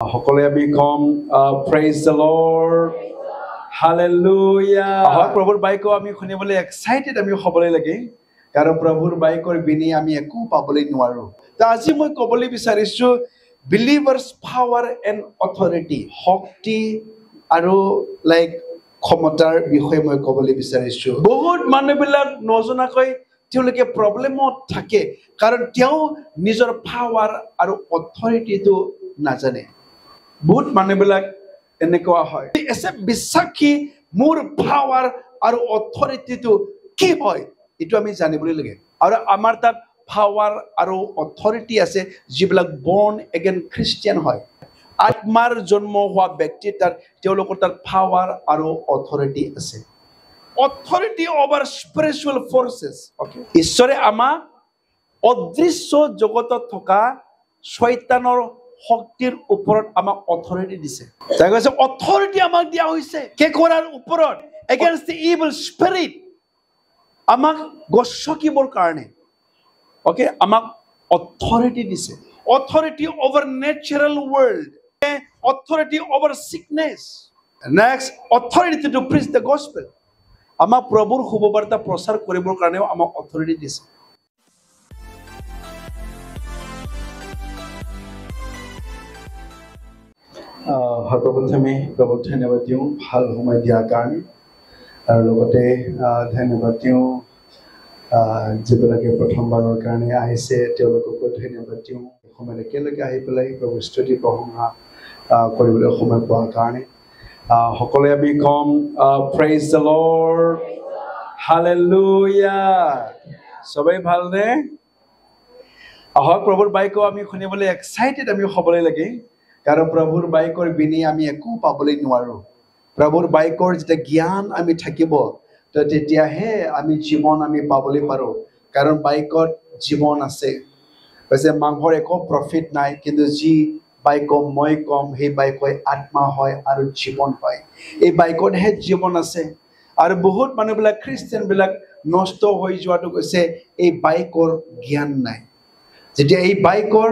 সকলে আমি কম praise the lord hallelujah হয় প্ৰভুৰ বাইকো আমি শুনিবলৈ এক্সাইটেড আমি হ'বলৈ লাগে কাৰণ প্ৰভুৰ বাইকৰ বিনি আমি একো পাবলৈ নোৱাৰো তো আজি মই ক'বলৈ বিচাৰিছো বিলিভাৰ্ছ পাৱাৰ এণ্ড অথৰিটি শক্তি আৰু লাইক ক্ষমতাৰ বিষয়ে মই ক'বলৈ বিচাৰিছো বহুত মানুহবিলাক নজনাকৈ তেওঁলোকে প্ৰব্লেমত থাকে কাৰণ তেওঁ নিজৰ পাৱাৰ আৰু অথৰিটিটো নাজানে বহুত মানুহবিলাক এনেকুৱা হয় এসে বিশ্বাসী মোৰ পাৱাৰ আৰু অথৰিটিটো কি হয় এটো আমি জানিবলৈ লাগে আৰু আমাৰ তাত পাৱাৰ আৰু অথৰিটি আছে যিবিলাক বৰ্ন এগেইন খ্ৰীষ্টিয়ান হয় আত্মাৰ জন্ম হোৱা ব্যক্তি তাত তেওঁলোকৰ তাত পাৱাৰ আৰু অথৰিটি আছে authority over spiritual forces okay ঈশ্বৰে আমাক অদৃশ্য জগতত থকা শয়তানৰ শক্তিৰ ওপৰত আমাক অথৰিটি দিছে তাই কৈছে অথৰিটি আমাক দিয়া হৈছে কে কৰাৰ ওপৰত এগেইনষ্ট দি ইভিল স্পিৰিট আমাক গছকিবৰ কাৰণে ওকে আমাক অথৰিটি দিছে authority over natural world authority over sickness next authority to preach the gospel আমাক প্ৰভুৰ শুভবাৰ্তা প্ৰচাৰ কৰিবৰ কাৰণেও আমাক অথৰিটি দিছে সৰ্বপ্ৰথমে প্ৰভুক ধন্যবাদ দিওঁ ভাল সময় দিয়াৰ কাৰণে আৰু লগতে ধন্যবাদ দিওঁ যিবিলাকে প্ৰথমবাৰৰ কাৰণে আহিছে তেওঁলোককো ধন্যবাদ দিওঁ সময়ত একেলগে আহি পেলাই প্ৰভুৰ স্তুতি প্ৰশংসা কৰিবলৈ সময় পোৱাৰ কাৰণে সকলোৱে আমি কম প্ৰেইজ দ্য লৰ্ড হালেলুয়া সবেই ভালনে আহক প্ৰভুৰ বাইকো আমি শুনিবলৈ এক্সাইটেড আমি হ'বলৈ লাগে কাৰণ প্ৰভুৰ বাইকৰ বিনি আমি একো পাবলৈ নোৱাৰো প্ৰভুৰ বাইকৰ যেতিয়া জ্ঞান আমি থাকিব তো তেতিয়াহে আমি জীৱন আমি পাবলৈ পাৰো কাৰণ বাইকত জীৱন আছে কৈছে মাংসৰ একো প্ৰফিট নাই কিন্তু যি বাইক মই কম সেই বাইকৰ আত্মা হয় আৰু জীৱন হয় এই বাইকতহে জীৱন আছে আৰু বহুত মানুহবিলাক খ্ৰীষ্টিয়ানবিলাক নষ্ট হৈ যোৱাটো কৈছে এই বাইকৰ জ্ঞান নাই যেতিয়া এই বাইকৰ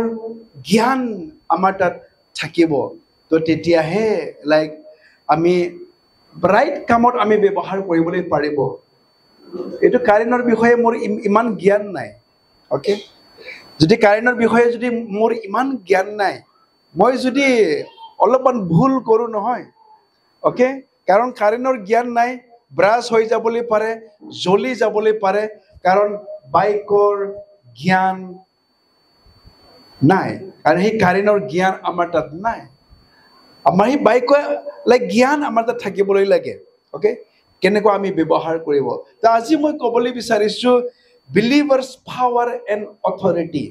জ্ঞান আমাৰ তাত থাকিব তো তেতিয়াহে লাইক আমি ৰাইট কামত আমি ব্যৱহাৰ কৰিবলৈ পাৰিব এইটো কাৰেণ্টৰ বিষয়ে মোৰ ইমান জ্ঞান নাই ওকে যদি কাৰেণ্টৰ বিষয়ে যদি মোৰ ইমান জ্ঞান নাই মই যদি অলপমান ভুল কৰোঁ নহয় ওকে কাৰণ কাৰেণ্টৰ জ্ঞান নাই ব্ৰাছ হৈ যাবলৈ পাৰে জ্বলি যাবলৈ পাৰে কাৰণ বাইকৰ জ্ঞান নাই আৰু সেই কাৰেণ্টৰ জ্ঞান আমাৰ তাত নাই আমাৰ এই বাইকৰ লাইক জ্ঞান আমাৰ তাত থাকিবলৈ লাগে ওকে কেনেকুৱা আমি ব্যৱহাৰ কৰিব তো আজি মই ক'বলৈ বিচাৰিছোঁ বিলিভাৰ্ছ পাৱাৰ এণ্ড অথৰিটি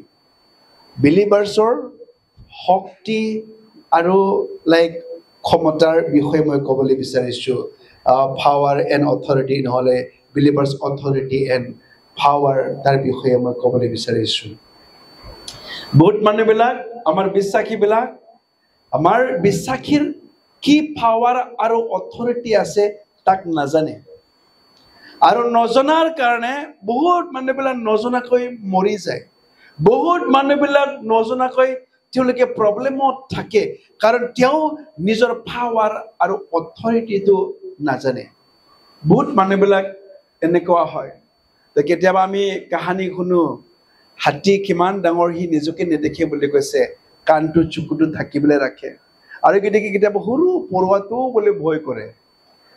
বিলিভাৰ্ছৰ শক্তি আৰু লাইক ক্ষমতাৰ বিষয়ে মই ক'বলৈ বিচাৰিছোঁ পাৱাৰ এণ্ড অথৰিটি নহ'লে বিলিভাৰ্ছ অথৰিটি এণ্ড পাৱাৰ তাৰ বিষয়ে মই ক'বলৈ বিচাৰিছোঁ বহুত মানুহবিলাক আমাৰ বিশ্বাসীবিলাক আমাৰ বিশ্বাসীৰ কি পাৱাৰ আৰু অথৰিটি আছে তাক নাজানে আৰু নজনাৰ কাৰণে বহুত মানুহবিলাক নজনাকৈ মৰি যায় বহুত মানুহবিলাক নজনাকৈ তেওঁলোকে প্ৰব্লেমত থাকে কাৰণ তেওঁ নিজৰ পাৱাৰ আৰু অথৰিটিটো নাজানে বহুত মানুহবিলাক এনেকুৱা হয় তো কেতিয়াবা আমি কাহিনী শুনো হাতী কিমান ডাঙৰ সি নিজকে নেদেখে বুলি কৈছে কাণটো চকুটো ঢাকিবলৈ ৰাখে আৰু কেতিয়াবা সৰু পৰুৱাটো বুলি ভয় কৰে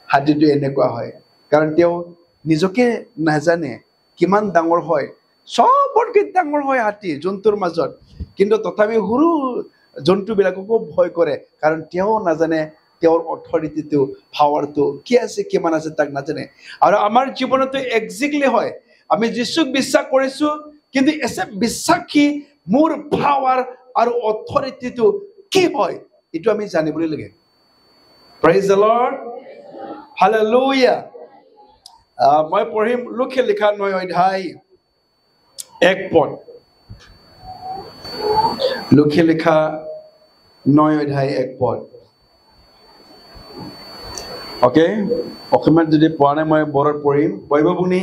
হাতীটো এনেকুৱা হয় কাৰণ তেওঁ নিজকে নাজানে কিমান ডাঙৰ হয় চবতকৈ ডাঙৰ হয় হাতী জন্তুৰ মাজত কিন্তু তথাপি সৰু জন্তুবিলাককো ভয় কৰে কাৰণ তেওঁ নাজানে তেওঁৰ অথৰিটিটো পাৱাৰটো কি আছে কিমান আছে তাক নাজানে আৰু আমাৰ জীৱনতো একজেক্টলি হয় আমি যীশুক বিশ্বাস কৰিছোঁ কিন্তু এসে বিশ্বাসী মোৰ পাৱাৰ আৰু অথৰিটিটো কি হয় এটো আমি জানিবলৈ লাগে প্ৰেইজ দ্য লৰ্ড হালেলুয়া মই পঢ়িম লোকে লিখা 9 অধ্যায় 1 পদ লোকে লিখা 9 অধ্যায় 1 পদ ওকে অসমত যদি পোৱা নাই মই বৰত পঢ়িম বৈব বুনি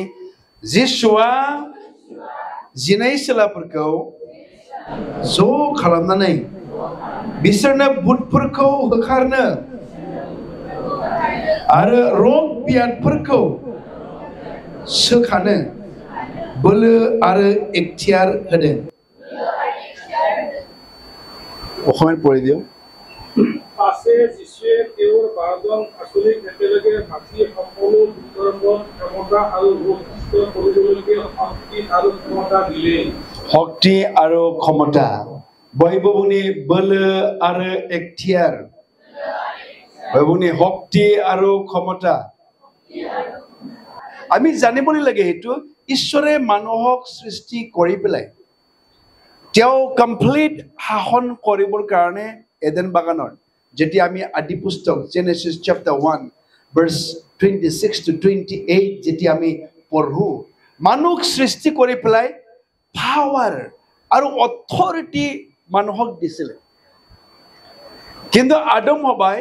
जिसुआ जिनै सिलाफोरखौ ज' खालामनानै बिसोरनो भुतफोरखौ होखारनो आरो रग बियादफोरखौ सोखानो बोलो आरो इख्तियार होदों অসমত পঢ়ি দিওঁ পাছে যিশুৱে তেওঁৰ 12জন আচৰিক একেলগে মাতি সকলো বিতৰণ ক্ষমতা আৰু ৰোগ সুস্থ কৰিবলৈকে শক্তি আৰু ক্ষমতা দিলে শক্তি আৰু ক্ষমতা বৈভৱনী বল আৰু ইখ্তিয়াৰ বৈভৱনী শক্তি আৰু ক্ষমতা আমি জানিবলৈ লাগে হেতু ঈশ্বৰে মানুহক সৃষ্টি কৰি পেলাই তেওঁ কমপ্লিট শাসন কৰিবৰ কাৰণে এডেন বাগানৰ যেতিয়া আমি আদি পুস্তক জেনেচিছ চেপ্টাৰ 1 ভাৰ্স 26 to 28 যেতিয়া আমি পঢ়ো মানুহক সৃষ্টি কৰি পেলাই পাৱাৰ আৰু অথৰিটি মানুহক দিছিলে কিন্তু আদম হবাই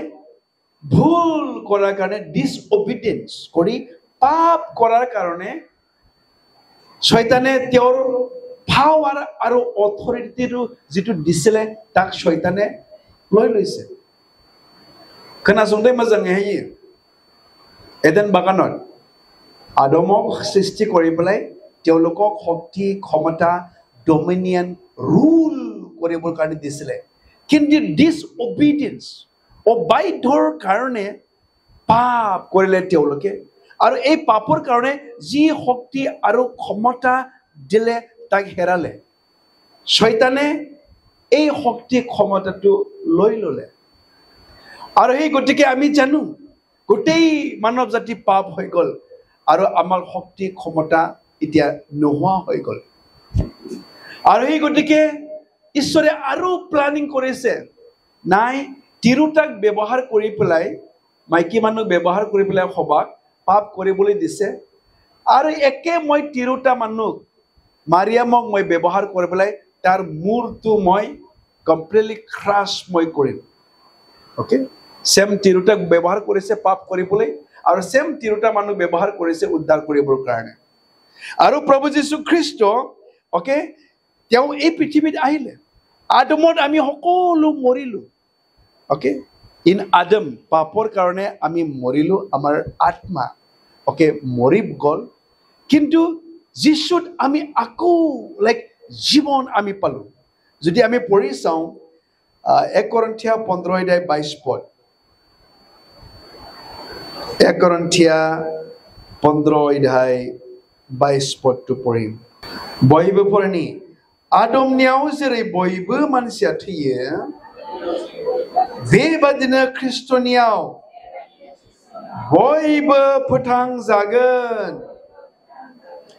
ভুল কৰাৰ কাৰণে ডিসঅবিডিয়েন্স কৰি পাপ কৰাৰ কাৰণে শয়তানে তেওঁৰ পাৱাৰ আৰু অথৰিটিটো যেটো দিছিলে তাক শয়তানে লৈ লৈছে खोनासंदे मोजाङै এডেন বাগানত আদমক সৃষ্টি কৰি পেলাই তেওঁলোকক শক্তি ক্ষমতা ডমিনিয়ন ৰুল কৰিবৰ কাৰণে দিছিলে কিন্তু ডিসঅবিডিয়েন্স অবাধ্যৰ কাৰণে পাপ কৰিলে তেওঁলোকে আৰু এই পাপৰ কাৰণে যি শক্তি আৰু ক্ষমতা দিলে তাক হেৰালে শয়তানে এই শক্তি ক্ষমতাটো লৈ ললে আৰু এই গতিকে আমি জানো গোটেই মানৱ জাতি পাপ হৈ গল আৰু আমাৰ শক্তি ক্ষমতা এতিয়া নোহোৱা হৈ গল আৰু এই গতিকে ঈশ্বৰে আৰু প্লানিং কৰিছে নাই তিৰুতাক ব্যৱহাৰ কৰি পেলাই মাইকী মানুহ ব্যৱহাৰ কৰি পেলাই সবাক পাপ কৰিবলৈ দিছে আৰু একে মই তিৰুতা মানুহ মাৰিয়ামক মই ব্যৱহাৰ কৰি পেলাই তাৰ মূৰটো মই কমপ্লিটলি ক্ৰাশ মই কৰিম ওকে সেম তিৰুতাক ব্যৱহাৰ কৰিছে পাপ কৰিবলৈ আৰু সেম তিৰুতা মানুহ ব্যৱহাৰ কৰিছে উদ্ধাৰ কৰিবৰ কাৰণে আৰু প্ৰভু যীশু খ্ৰীষ্ট ওকে তেওঁ এই পৃথিৱীত আহিলে আদমত আমি সকলো মৰিলো ওকে ইন আদম পাপৰ কাৰণে আমি মৰিলো আমাৰ আত্মা ওকে মৰি গল কিন্তু যিশুত আমি আকৌ লাইক জীবন আমি পালো যদি আমি পঢ়ি চাও 1 কৰিন্থিয়া 15 অধ্যায় 22 পদ 1 কৰিন্থিয়া 15 অধ্যায় 22 পদটো পঢ়িম বয়बो फरायनि आदमनियाव जेरै बयबो मानसिया थैयो बेबादिनो ख्रिस्टनियाव बयबो फोथांजागोन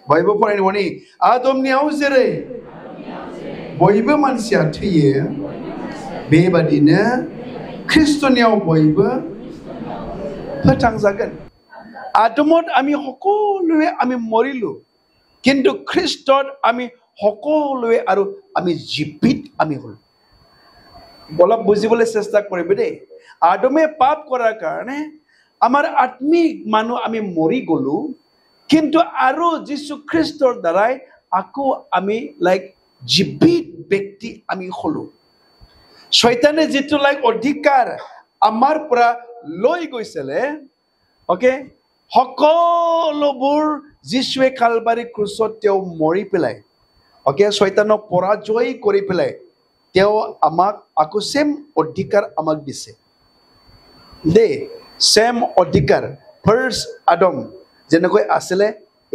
बयबो फरायनि आदमनियाव जेरै बयबो मानसिया थैयो बेबादिनो ख्रिस्टनियाव बयबो फोथांजागोन आदमत आमी সকলোৱে আমি মৰিলো কিন্তু খ্ৰীষ্টত আমি সকলোৱে আৰু আমি জীৱিত আমি হল বলক বুজিবলৈ চেষ্টা কৰিব দেই আদমে পাপ কৰাৰ কাৰণে আমাৰ আত্মিক মানুহ আমি মৰি গলো কিন্তু আৰু যীশু খ্ৰীষ্টৰ দ্বাৰাই আকৌ আমি লাইক জীৱিত ব্যক্তি আমি হলো শয়তানে যেটো লাইক অধিকাৰ আমাৰ পৰা লৈ গৈছিলে ওকে সকলোবোৰ যিশুৱে কালবাৰী ক্ৰুচত তেওঁ মৰি পেলাই ওকে শয়তানক পৰাজয় কৰি পেলাই তেওঁ আমাক আকৌ সেম অধিকাৰ আমাক দিছে দে সেম অধিকাৰ ফাৰ্ষ্ট আদম যেনেকৈ আছিল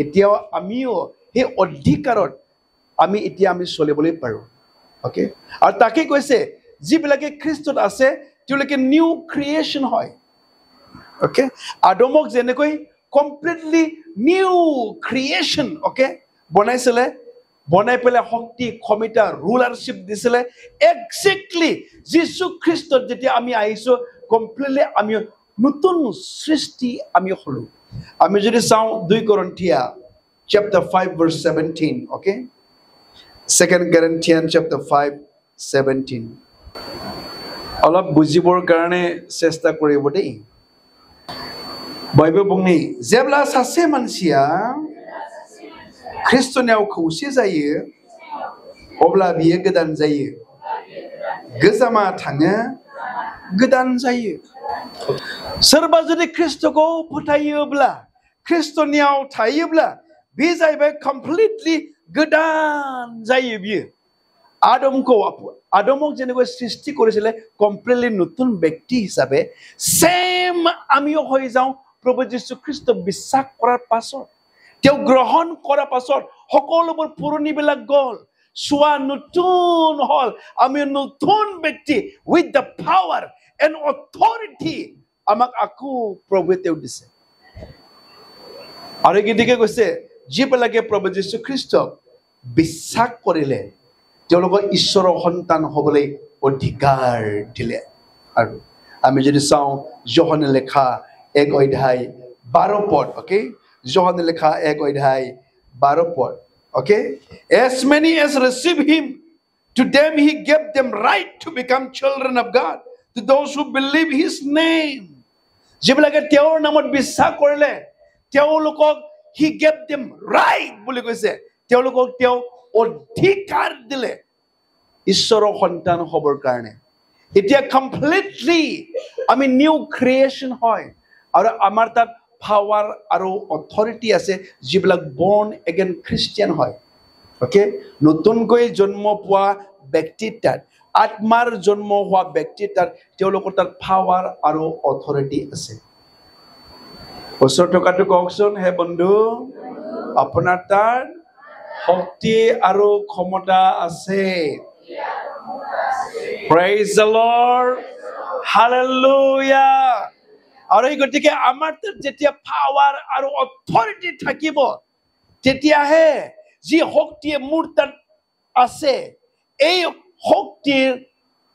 এতিয়াও আমিও এই অধিকাৰত আমি এতিয়া আমি চলিবলৈ পাৰো ওকে আৰু তাকে কৈছে যিবিলাকে খ্ৰীষ্টত আছে তেওঁলোকে নিউ ক্ৰিয়েচন হয় ওকে আদমক যেনেকৈ কমপ্লিটলি নিউ ক্ৰিয়েচন ওকে বনাইছিলে বনাই পেলাই শক্তি ক্ষমতা ৰুলাৰশিপ দিছিলে এক্সাক্টলি যীশু খ্ৰীষ্টত যেতিয়া আমি আহিছো কমপ্লিটলি আমি নতুন সৃষ্টি আমি হলো আমি যদি চাও 2 কৰিন্থিয়া chapter 5 verse 17 okay 2 Corinthians chapter 5:17 অলপ বুজিবৰ কাৰণে চেষ্টা কৰিব দেই বাইবেল बुंनि जेब्ला सासे मानसिया ख्रिस्टनियाव खौसे जायो अब्ला बियो गोदान जायो गोजामा थाङो गोदान जायो सोरबा जुदि ख्रिस्टखौ फोथायोब्ला ख्रिस्टनियाव थायोब्ला बे जाहैबाय कमप्लिटलि गोदान जायो बियो আদমক যেনেকৈ সৃষ্টি কৰিছিলে কমপ্লিটলি নতুন ব্যক্তি হিচাপে সেম আমিও হৈ যাওঁ প্ৰভু যীশু খ্ৰীষ্ট বিশ্বাস কৰাৰ পাছত তেওঁ গ্ৰহণ কৰাৰ পাছত সকলোবোৰ পুৰণিবিলাক গ'ল চোৱা নতুন হল আমি নতুন ব্যক্তি with the power and authority আমাক আকৌ প্ৰভুৱে তেওঁ দিছে আৰু গতিকে কৈছে যিবিলাকে প্ৰভু যীশু খ্ৰীষ্টক বিশ্বাস কৰিলে তেওঁলোকৰ ঈশ্বৰৰ সন্তান হ'বলৈ অধিকাৰ দিলে আৰু আমি যদি চাওঁ যোহানে লেখা 1 অধ্যায় 12 পদ ওকে যোহানে লেখা 1 অধ্যায় 12 পদ okay as many as receive him to them he gave them right to become children of God to those who believe his name যিবিলাকে তেওঁৰ নামত বিশ্বাস কৰিলে তেওঁলোকক he gave them right বুলি কৈছে তেওঁলোকক তেওঁ অধিকাৰ দিলে ঈশ্বৰৰ সন্তান হ'বৰ কাৰণে এতিয়া কমপ্লিটলি আমি নিউ ক্ৰিয়েচন হয় আৰু আমাৰ তাত পাৱাৰ আৰু অথৰিটি আছে যিবিলাক বৰ্ন এগেইন খ্ৰীষ্টিয়ান হয় ওকে নতুনকৈ জন্ম পোৱা ব্যক্তিৰ তাত আত্মাৰ জন্ম হোৱা ব্যক্তিৰ তাত তেওঁলোকৰ তাত পাৱাৰ আৰু অথৰিটি আছে ওচৰ টকাটো কওকচোন হে বন্ধু আপোনাৰ তাত শক্তি আৰু ক্ষমতা আছে praise the lord hallelujah আৰু এই গতিকে আমাৰ তাত যেতিয়া পাৱাৰ আৰু অথৰিটি থাকিব তেতিয়াহে যি শক্তি মোৰ তাত আছে এই শক্তিৰ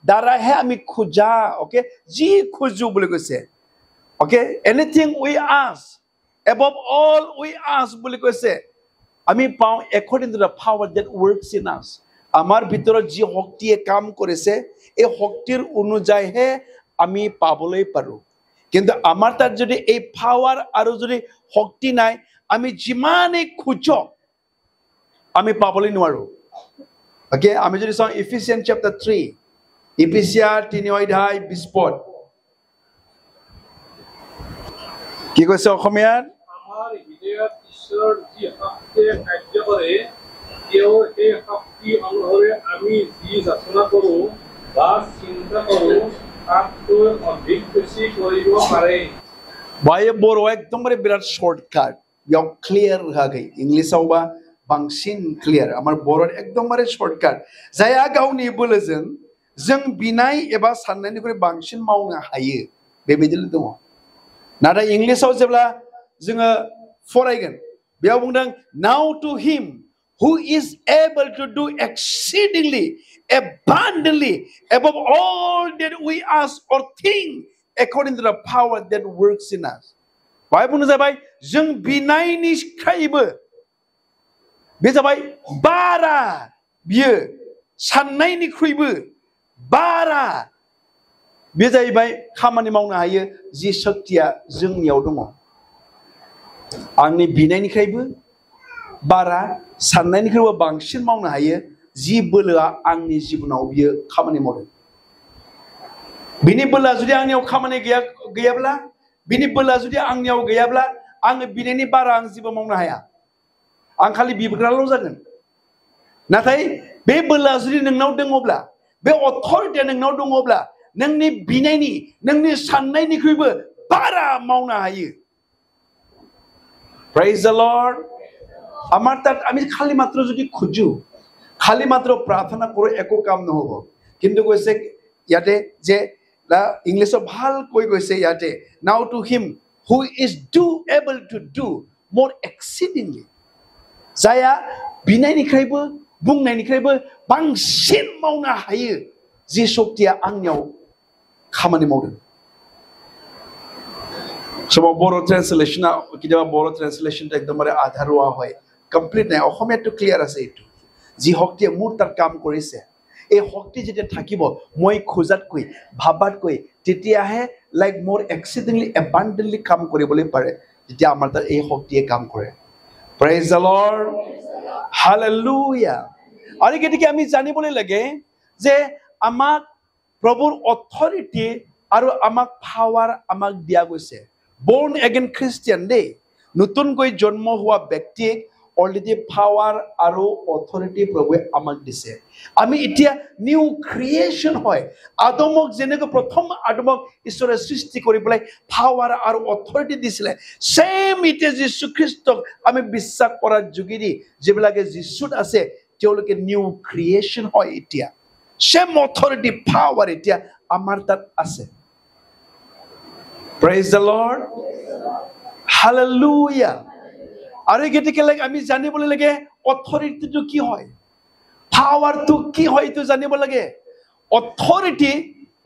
দ্বাৰাহে আমি খোজা ওকে যি খোজো বুলি কৈছে okay anything we ask above all we ask বুলি কৈছে আমি পাওঁ according to the power that works in us আমাৰ ভিতৰত যি শক্তিয়ে কাম কৰিছে এই শক্তিৰ অনুযায়ীহে আমি পাবলৈ পাৰো কিন্তু আমাৰ তাত যদি এই পাৱাৰ আৰু যদি শক্তি নাই আমি যিমানে খুঁজো আমি পাবলৈ নোৱাৰো ওকে আমি যদি চাওঁ ইফিচিয়ান চ্যাপ্টাৰ 3 ইফিচিয়া 3 অধ্যায় 20 পদ কি কৈছে অসমীয়াত আমাৰ হৃদয়ত ঈশ্বৰ যি শক্তিয়ে কাৰ্য কৰে তেওঁৰ এই শক্তি অনুসৰি আমি যি যাচনা কৰোঁ বা চিন্তা কৰোঁ তাতকৈ অধিক বেছি কৰিব পাৰে बाय बर' एकदमबारे बिराद शर्टकाट बेयाव क्लियर होआखै इंलिसावबा बांसिन क्लियर आमार बर' एकदमबारे शर्टकाट जायहा गावनि बोलोजों जों बिनाय एबा साननायनिख्रुइ बांसिन मावनो हायो बेबायदिल' दङ नाथाय इंलिसाव जेब्ला जोङो फरायगोन बेयाव बुंदों now to him who is able to do exceedingly abundantly above all that we ask or think according to the power that works in us बाय बुंनो जाबाय जों बिनायनिख्रुइबो बे जाबाय बारा बियो साननायनिख्रुइबो बारा बे जाहैबाय खामानि मावनो हायो जि शक्तिया जोंनियाव दङ आंनि बिनायनिख्रुइबो बारा साननायनिख्रुइबो बांसिन मावनो हायो जि बोलोआ आंनि जिबनाव बियो खामानि मावदों बिनि बोलोआ जुदि आंनियाव खामानि गैयाब्ला बिनि बोलोआ जुदि आंनियाव गैयाब्ला आङो बिनायनि बारा आं जेबो मावनो हाया आं खालि बिग्राल' जागोन नाथाय बे बोलोआ जुदि नोंनाव दङब्ला बे अथरिटिया नोंनाव दङब्ला नोंनि बिनायनि नोंनि साननायनिख्रुइबो बारा मावनो हायो praise the lord আমার তাত আমি খালি মাত্র যদি খুঁজো খালি মাত্র প্রার্থনা করে একো কাম নহব কিন্তু কৈছে ইয়াতে যে ইংলিশত ভাল কৈ কৈছে ইয়াতে now to him who is able to do more exceedingly जाया बिनायनिख्रुइबो बुंनायनिख्रुइबो बांसिन मावनो हायो जि शक्तिया आंनियाव खामानि मावदों समाव बर' ट्रान्सलेशना किताबा बर' ट्रान्सलेशनটা एकदमবারে আধাৰুৱা হয় কমপ্লিট নাই অসমীয়াটো ক্লিয়াৰ আছে এইটো যি শক্তিয়ে মোৰ তাত কাম কৰিছে এই শক্তি যেতিয়া থাকিব মই খোজাতকৈ ভাবাতকৈ তেতিয়াহে লাইক মোৰ এক্সিডিংলি এবান্ডেন্টলি কাম কৰিবলৈ পাৰে যেতিয়া আমাৰ তাত এই শক্তিয়ে কাম কৰে প্ৰেইজ দ্য লৰ্ড হালেলুয়া আৰু গতিকে আমি জানিবলৈ লাগে যে আমাক প্ৰভুৰ অথৰিটি আৰু আমাক পাৱাৰ আমাক দিয়া গৈছে born again Christian দেই নতুনকৈ জন্ম হোৱা ব্যক্তিক অলৰেডি পাৱাৰ আৰু অথৰিটি প্ৰভুৱে আমাক দিছে আমি এতিয়া নিউ ক্ৰিয়েচন হয় আদমক যেনেকৈ প্ৰথম আদমক ঈশ্বৰে সৃষ্টি কৰি পেলাই পাৱাৰ আৰু অথৰিটি দিছিলে সেম এতিয়া যীশু খ্ৰীষ্টক আমি বিশ্বাস কৰাৰ যোগেদি যিবিলাকে যীশুত আছে তেওঁলোকে নিউ ক্ৰিয়েচন হয় এতিয়া সেম অথৰিটি পাৱাৰ এতিয়া আমাৰ তাত আছে praise the Lord hallelujah আৰু গতিকে আমি জানিব লাগে অথৰিটিটো কি হয় পাৱাৰটো কি হয় এইটো জানিব লাগে authority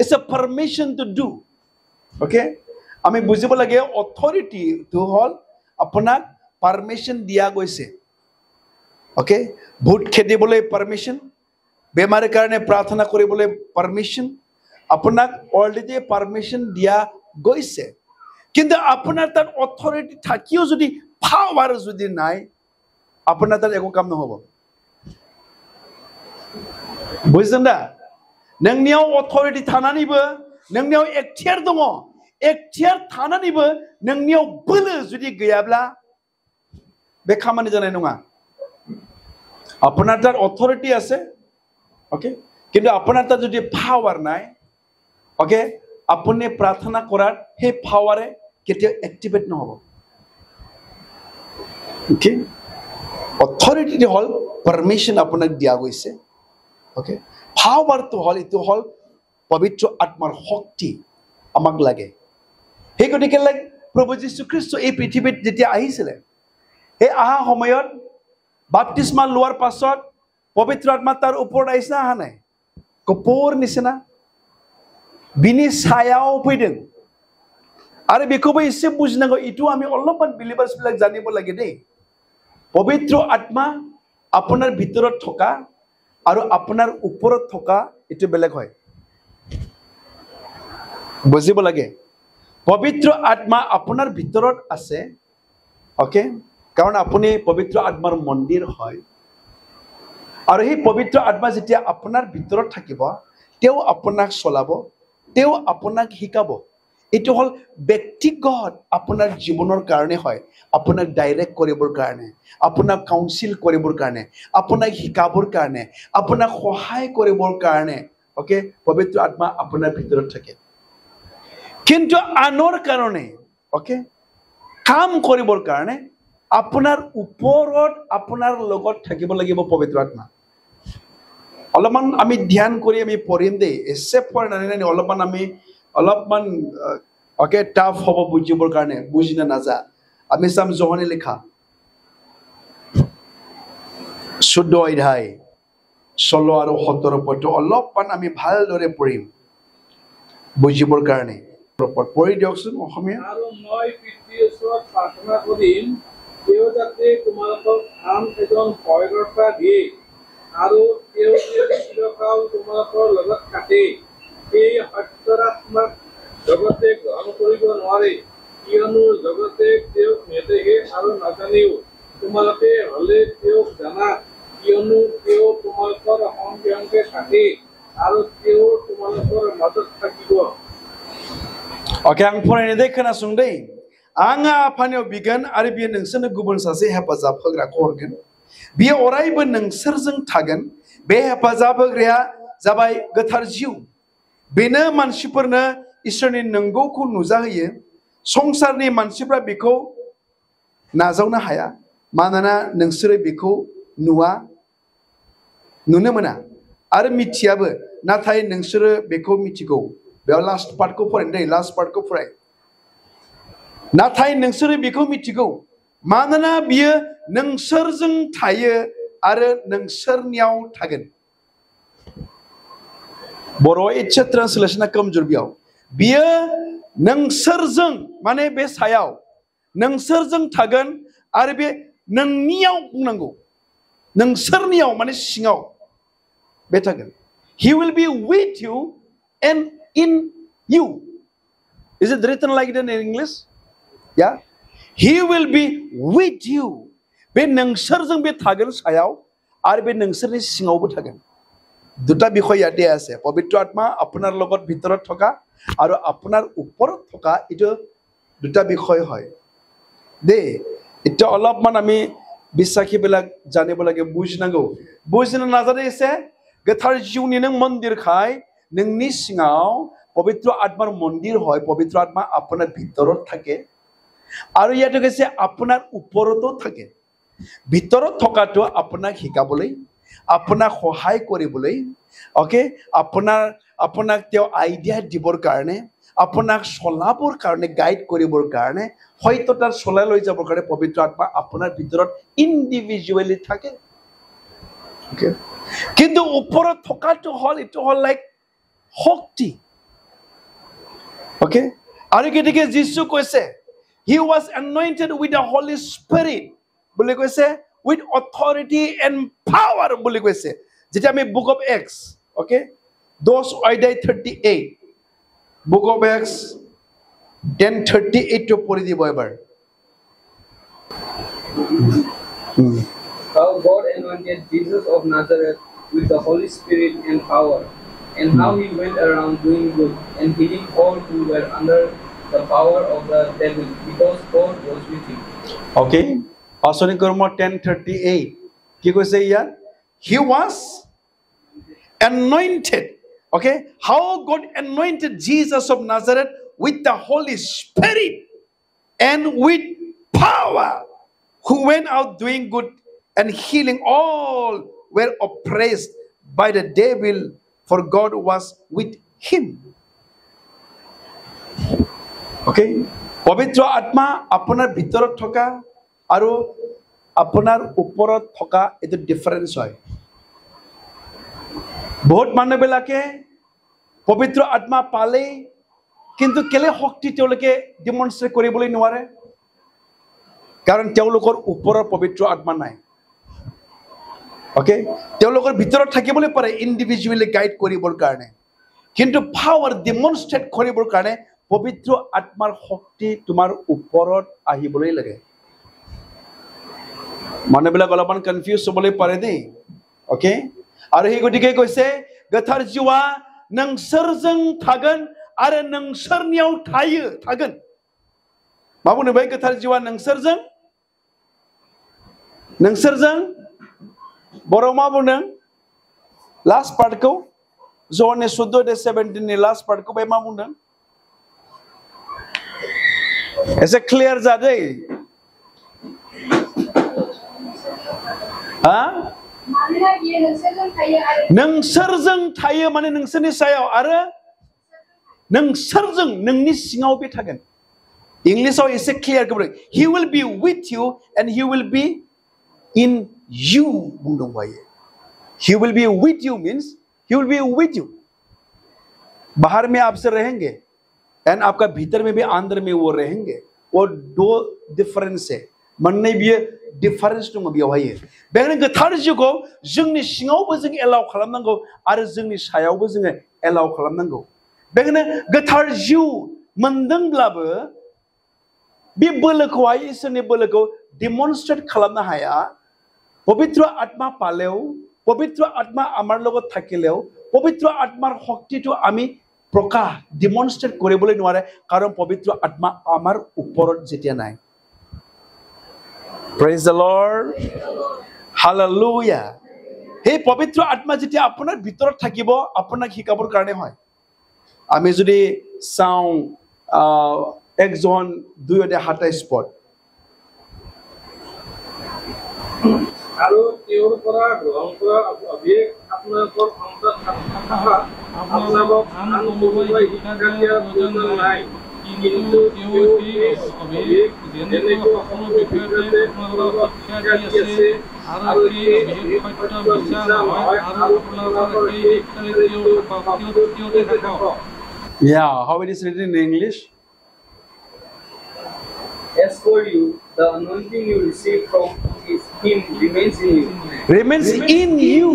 is a permission to do okay আমি বুজিব লাগে অথৰিটিটো হল আপোনাক পাৰমিশন দিয়া গৈছে okay ভূত খেদিবলৈ পাৰমিশন বেমাৰৰ কাৰণে প্ৰাৰ্থনা কৰিবলৈ পাৰমিশন আপোনাক অলৰেডি পাৰমিশন দিয়া গৈছে কিন্তু আপোনাৰ তাত অথৰিটি থাকিও যদি পাৱাৰ যদি নাই আপোনাৰ তাত একো কাম নহব বুজিছেন না नोंनियाव अथरिटी थानानैबो नोंनियाव एक्टियार दङ एक्टियार थानानैबो नोंनियाव बोलो जुदि गैयाब्ला बे खामानि जानाय नङा আপোনাৰ তাত অথৰিটি আছে ওকে কিন্তু আপোনাৰ তাত যদি পাৱাৰ নাই ওকে আপুনি প্ৰাৰ্থনা কৰাৰ সেই পাৱাৰে কেতিয়া এক্টিভেট নহব ওকে অথৰিটি হল পাৰমিশন আপোনাক দিয়া গৈছে ওকে পাৱাৰটো হল ইটো হল পবিত্ৰ আত্মাৰ শক্তি আমাক লাগে সেই গতিকে প্ৰভু যীশু খ্ৰীষ্ট এই পৃথিৱীত যেতিয়া আহিছিলে এই আহা সময়ত বাপ্তিস্মা লোৱাৰ পাছত পবিত্ৰ আত্মা তাৰ ওপৰত আহিছে আহা নাই কপৰ নিচিনা বিনি ছায়াও ফৈদों আৰু বেকোবো এসে বুজিনাগো ইটো আমি অলপমান বিলিভাৰ্স বিলাক জানিব লাগে দেই পবিত্ৰ আত্মা আপোনাৰ ভিতৰত থকা আৰু আপোনাৰ ওপৰত থকা এটো বেলেগ হয় বুজিব লাগে পবিত্ৰ আত্মা আপোনাৰ ভিতৰত আছে ওকে কাৰণ আপুনি পবিত্ৰ আত্মাৰ মন্দিৰ হয় আৰু এই পবিত্ৰ আত্মা যেতিয়া আপোনাৰ ভিতৰত থাকিব তেও আপোনাক চলাব তেও আপোনাক শিকাব এটো হল ব্যক্তিগত আপোনাৰ জীৱনৰ কাৰণে হয় আপোনাক ডাইৰেক্ট কৰিবৰ কাৰণে আপোনাক কাউন্সিল কৰিবৰ কাৰণে আপোনাক শিকাবৰ কাৰণে আপোনাক সহায় কৰিবৰ কাৰণে ওকে পবিত্ৰ আত্মা আপোনাৰ ভিতৰত থাকে কিন্তু আনৰ কাৰণে ওকে কাম কৰিবৰ কাৰণে আপোনাৰ ওপৰত আপোনাৰ লগত থাকিব লাগিব পবিত্ৰ আত্মা অলপমান আমি ধ্যান কৰি আমি পঢ়িম দেই এসে পঢ়নানে অলপমান আমি অলপমান ওকে টাফ হ'ব বুজিবৰ কাৰণে বুজিনা নাজা আমি সাম যোহানে লেখা 14 অধ্যায় 16 আৰু 17 পদ অলপমান আমি ভালদৰে পঢ়িম বুজিবৰ কাৰণে পঢ়ি দিয়কচোন অসমীয়া আৰু মই পিতৃশ্বৰত প্ৰাৰ্থনা কৰিম তেওঁ যাতে তোমালোকক আন এজন ভয়কৰ্তা দিয়ে আৰু তেওঁ চিৰকাল তোমালোকৰ লগত থাকে এই সত্যৰ আত্মাক জগতে গ্ৰহণ কৰিব নোৱাৰে কিয়নো জগতে তেওঁক নেদেখে আৰু নাজানেও তোমালোকে হলে তেওঁক জানা কিয়নো তেওঁ তোমালোকৰ সংগে সংগে থাকে আৰু তেওঁ তোমালোকৰ মাজত থাকিব ओके आं फरायनाय खोनासं दै आङा आफानियाव बिगोन आरो बियो नोंसोरनो गुबुन सासे हेफाजाब होग्राखौ हरगोन बियो अरायबो नोंसोरजों थागोन बे हेफाजाब होग्राया जाबाय गोथार जिउ बेनो मानसिफोरनो इसोरनि नंगौखौ नुजाहोयो संसारनि मानसिफ्रा बेखौ नाजावनो हाया मानोना नोंसोरो बेखौ नुनो मोना आरो मिथियाबो नाथाय नोंसोरो बेखौ मिथिगौ बेयाव लास्ट पार्टखौ फरायनो दै लास्ट पार्टखौ फराय नाथाय नोंसोरो बेखौ मिथिगौ मानोना बियो नोंसोरजों थायो आरो नोंसोरनियाव थागोन बर' एसे ट्रान्सलेशना कमजोर बियो नोंसोरजों माने बे सायाव नोंसोरजों थागोन आरो बे नोंनियाव बुंनांगौ नोंसोरनियाव माने सिङाव बे थागोन he will be with you and in you is it written like that in English yeah he will be with you बे नोंसोरजों बे थागोन सायाव आरो बे नोंसोरनि सिङावबो थागोन দুটা বিষয় ইয়াতে আছে পবিত্ৰ আত্মা আপোনাৰ লগত ভিতৰত থকা আৰু আপোনাৰ ওপৰত থকা এইটো দুটা বিষয় হয় দে এটা অলপমান আমি বিশ্বাসীবিলাক জানিব লাগে বুজিनो নাজানে এসে गोथार जिउनि नों मन्दिर खाय नोंनि सिङाव पवित्र आत्मार मन्दिर হয় पवित्र आत्मा আপোনাৰ ভিতৰত থাকে আৰু ইয়াতে কৈছে আপোনাৰ ওপৰতো থাকে ভিতৰত থকাটো আপোনাক শিকাবলৈ আপোনাক সহায় কৰিবলৈ ওকে আপোনাক তেওঁ আইডিয়া দিবৰ কাৰণে আপোনাক চলাবৰ কাৰণে গাইড কৰিবৰ কাৰণে হয়তো তাৰ চলাই লৈ যাবৰ কাৰণে পবিত্ৰ আত্মা আপোনাৰ ভিতৰত ইন্ডিভিজুৱেলি থাকে ওকে কিন্তু ওপৰত থকাটো হল ইটো হল লাইক শক্তি ওকে আৰু কেতিয়াকে যিশু কৈছে he was anointed with the Holy Spirit বুলি কৈছে with authority and power বুলি কৈছে যেতিয়া আমি book of Acts okay those অধ্যায় 38 book of Acts 10:38 to পড়ি দিব এবাৰ How God anointed Jesus of Nazareth with the Holy Spirit and power, and how he went around doing good and healing all who were under the power of the devil, because God was with him. Okay, Asoni Karma 10:38. কি কৈছে ইয়াত he was anointed. Okay, how God anointed Jesus of Nazareth with the Holy Spirit and with power, who went out doing good and healing all were oppressed by the devil, for God was with him. Okay, পবিত্ৰ আত্মা আপোনাৰ ভিতৰত থকা আৰু আপোনাৰ ওপৰত থকা এটো ডিফাৰেন্স হয় বহুত মানুহবিলাকে পবিত্ৰ আত্মা পালে কিন্তু কেলে শক্তি তেওঁলোকে ডেমনস্ট্ৰেট কৰিবলৈ নোৱাৰে কাৰণ তেওঁলোকৰ ওপৰৰ পবিত্ৰ আত্মা নাই ওকে তেওঁলোকৰ ভিতৰত থাকিবলৈ পাৰে ইন্ডিভিজুৱেলি গাইড কৰিবৰ কাৰণে কিন্তু পাৱাৰ ডেমনস্ট্ৰেট কৰিবৰ কাৰণে পবিত্ৰ আত্মাৰ শক্তি তোমাৰ ওপৰত আহিবলৈ লাগে মানুহবিলাক অলপমান কনফিউজ হ'বলৈ পাৰে দেই ওকে আৰু সেই গতিকে কৈছে गोथार जिउआ नोंसोरजों थागोन आरो नोंसोरनियाव थागोन मा बुंनो बै गोथार जिउआ नोंसोरजों बर' मा बुंदों लास्ट पार्टखौ ज'नि 14:17 नि लास्ट पार्टखौ बे मा बुंदों एसे क्लियर जादे हा नोंसोरजों थायो माने नोंसोरनि सायाव आरो नोंसोरजों नोंनि सिङाव बे थागोन इंलिशआव एसे क्लियर खालामो he will be with you and he will be in you बुंदों भाई he will be with you means he will be with you बाहर में आपसे रहेंगे एंड आपका भीतर में भी अंदर में वो रहेंगे वो दो डिफरेंस है मोननै बियो डिफरेंस दङ बेवहाय बेखायनो गोथार जिउखौ जोंनि सिङावबो जों एलाउ खालामनांगौ आरो जोंनि सायावबो जोङो एलाउ खालामनांगौ बेखायनो गोथार जिउ मोनदोंब्लाबो बे बोलोखौहाय इसोरनि बोलोखौ डेमनस्ट्रेट खालामनो हाया पवित्र आत्मा पालेও पवित्र आत्मा আমাৰ লগত থাকিলেও पवित्र आत्मार শক্তিটো আমি প্ৰকাশ ডেমনস্ট্ৰেট কৰিবলৈ নোৱাৰে কাৰণ পবিত্ৰ আত্মা আমাৰ ওপৰত যেতিয়া নাই Praise the Lord. Hallelujah. Hey, পবিত্ৰ আত্মা যেতিয়া আপোনাৰ ভিতৰত থাকিব আপোনাক শিকাবৰ কাৰণে হয় আমি যদি চাওঁ 1 জন 2:27 পদ আৰু তেওঁৰ পৰা গ্ৰহণ কৰা অভিষেক আপোনালোকৰ অন্তৰত থকা আপোনালোকক আন কোনোবাই শিক্ষা দিয়াৰ প্ৰয়োজন নাই কিন্তু তেওঁ সেই অভিষেক যেনেকৈ সকলো বিষয়তে আপোনালোকক শিক্ষা দি আছে আৰু সেই অভিষেক সত্য মিছা নহয় আৰু আপোনালোকৰ সেই শিক্ষাৰে তেওঁতে থাকক Yeah, how it is written in English? As for you, the anointing you receive from him remains in you. Remains in you.